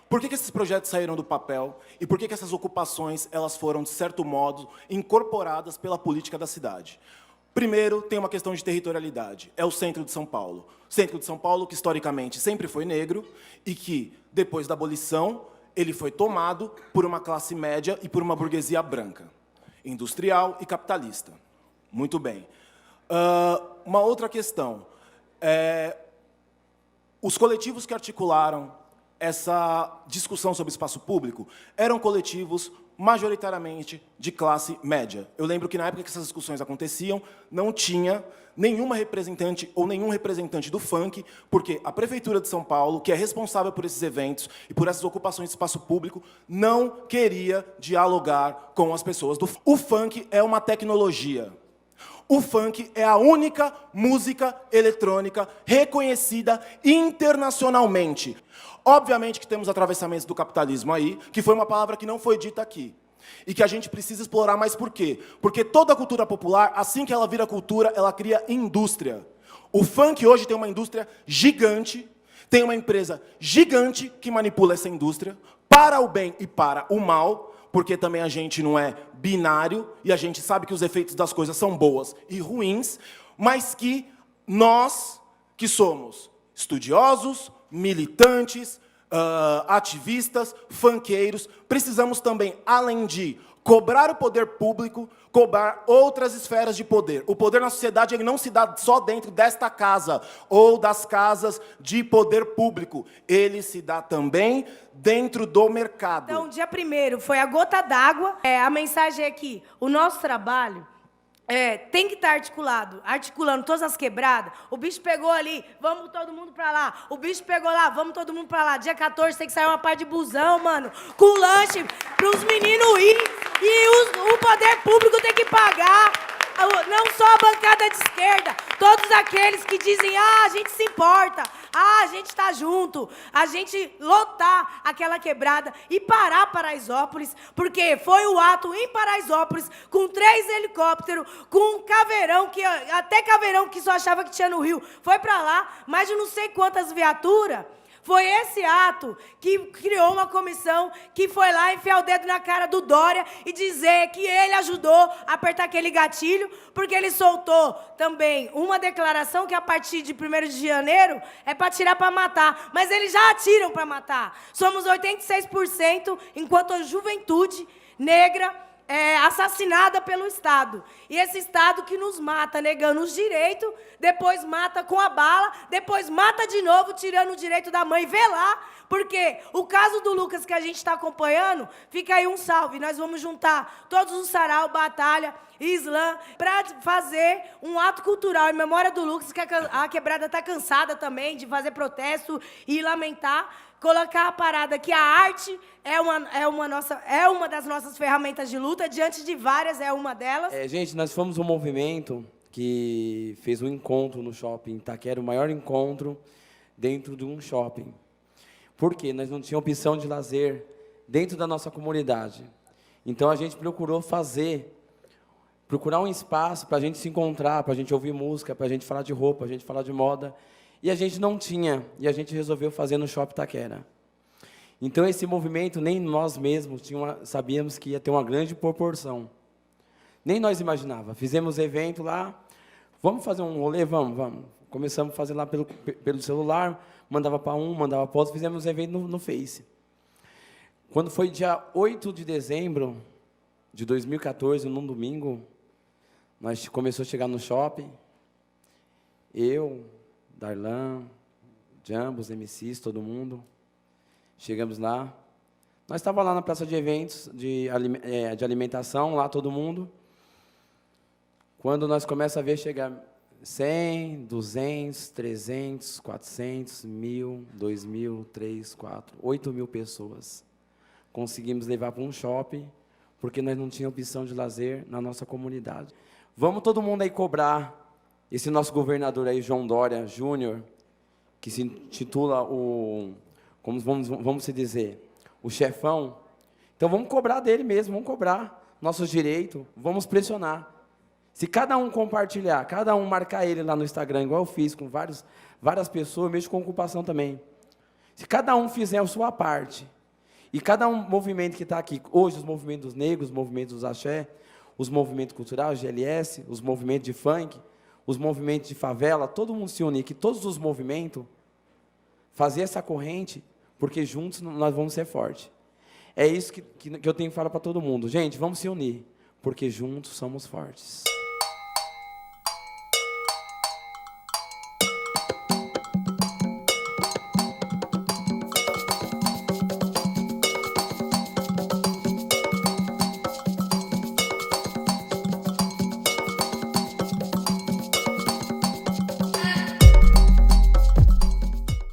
Por que esses projetos saíram do papel e por que essas ocupações elas foram, de certo modo, incorporadas pela política da cidade? Primeiro, tem uma questão de territorialidade, é o centro de São Paulo. Centro de São Paulo, que historicamente sempre foi negro e que, depois da abolição, ele foi tomado por uma classe média e por uma burguesia branca, industrial e capitalista. Muito bem. Uma outra questão. Os coletivos que articularam essa discussão sobre espaço público eram coletivos majoritariamente de classe média. Eu lembro que, na época que essas discussões aconteciam, não tinha nenhuma representante ou nenhum representante do funk, porque a Prefeitura de São Paulo, que é responsável por esses eventos e por essas ocupações de espaço público, não queria dialogar com as pessoas. O funk é uma tecnologia. O funk é a única música eletrônica reconhecida internacionalmente. Obviamente que temos atravessamentos do capitalismo aí, que foi uma palavra que não foi dita aqui. E que a gente precisa explorar mais por quê? Porque toda a cultura popular, assim que ela vira cultura, ela cria indústria. O funk hoje tem uma indústria gigante, tem uma empresa gigante que manipula essa indústria para o bem e para o mal, porque também a gente não é binário e a gente sabe que os efeitos das coisas são boas e ruins, mas que nós, que somos estudiosos, militantes, ativistas, funkeiros, precisamos também, além de cobrar o poder público, cobrar outras esferas de poder. O poder na sociedade ele não se dá só dentro desta casa ou das casas de poder público. Ele se dá também dentro do mercado. Então, dia 1º foi a gota d'água. A mensagem é que o nosso trabalho tem que estar articulando todas as quebradas. O bicho pegou ali, vamos todo mundo pra lá. O bicho pegou lá, vamos todo mundo pra lá. Dia 14 tem que sair uma parte de busão, mano, com lanche pros meninos ir. E o poder público tem que pagar. não só a bancada de esquerda, todos aqueles que dizem, a gente se importa, a gente está junto, a gente lotar aquela quebrada e parar Paraisópolis, porque foi o ato em Paraisópolis, com 3 helicópteros, com um caveirão, até caveirão que só achava que tinha no Rio, foi para lá, mais de não sei quantas viaturas. Foi esse ato que criou uma comissão que foi lá enfiar o dedo na cara do Dória e dizer que ele ajudou a apertar aquele gatilho, porque ele soltou também uma declaração que a partir de 1º de janeiro é para atirar para matar. Mas eles já atiram para matar. Somos 86% enquanto a juventude negra assassinada pelo Estado. E esse Estado que nos mata, negando os direitos, depois mata com a bala, depois mata de novo, tirando o direito da mãe. Vê lá, porque o caso do Lucas que a gente está acompanhando, fica aí um salve. Nós vamos juntar todos os sarau, batalha, Islã, para fazer um ato cultural em memória do Lucas, que a quebrada está cansada também de fazer protesto e lamentar. Colocar a parada que a arte é uma das nossas ferramentas de luta, diante de várias, é uma delas. Gente, nós fomos um movimento que fez um encontro no shopping Itaquera, o maior encontro dentro de um shopping. Por quê? Nós não tínhamos opção de lazer dentro da nossa comunidade. Então, a gente procurar um espaço para a gente se encontrar, para a gente ouvir música, para a gente falar de roupa, para a gente falar de moda. E a gente não tinha, e a gente resolveu fazer no Shopping Itaquera. Então, esse movimento, nem nós mesmos sabíamos que ia ter uma grande proporção. Nem nós imaginávamos. Fizemos evento lá, vamos fazer um rolê? Vamos. Começamos a fazer lá pelo celular, mandava para um, mandava para outro, fizemos um evento no Face. Quando foi dia 8 de dezembro de 2014, num domingo, nós começamos a chegar no shopping, eu, Darlan, Jambo, os MCs, todo mundo. Chegamos lá. Nós estávamos lá na praça de eventos, de alimentação, lá todo mundo. Quando nós começamos a ver chegar 100, 200, 300, 400, 1.000, 2.000, 3, 4, 8.000 pessoas. Conseguimos levar para um shopping, porque nós não tínhamos opção de lazer na nossa comunidade. Vamos todo mundo aí cobrar esse nosso governador aí, João Dória Júnior, que se intitula vamos se dizer, o chefão. Então, vamos cobrar dele mesmo, vamos cobrar nossos direitos, vamos pressionar. Se cada um compartilhar, cada um marcar ele lá no Instagram, igual eu fiz com várias pessoas, eu mexo com ocupação também. Se cada um fizer a sua parte, e cada um movimento que está aqui, hoje os movimentos negros, os movimentos dos axé, os movimentos culturais, GLS, os movimentos de funk, os movimentos de favela, todo mundo se unir, que todos os movimentos fazer essa corrente, porque juntos nós vamos ser fortes. É isso que eu tenho que falar para todo mundo. Gente, vamos se unir, porque juntos somos fortes.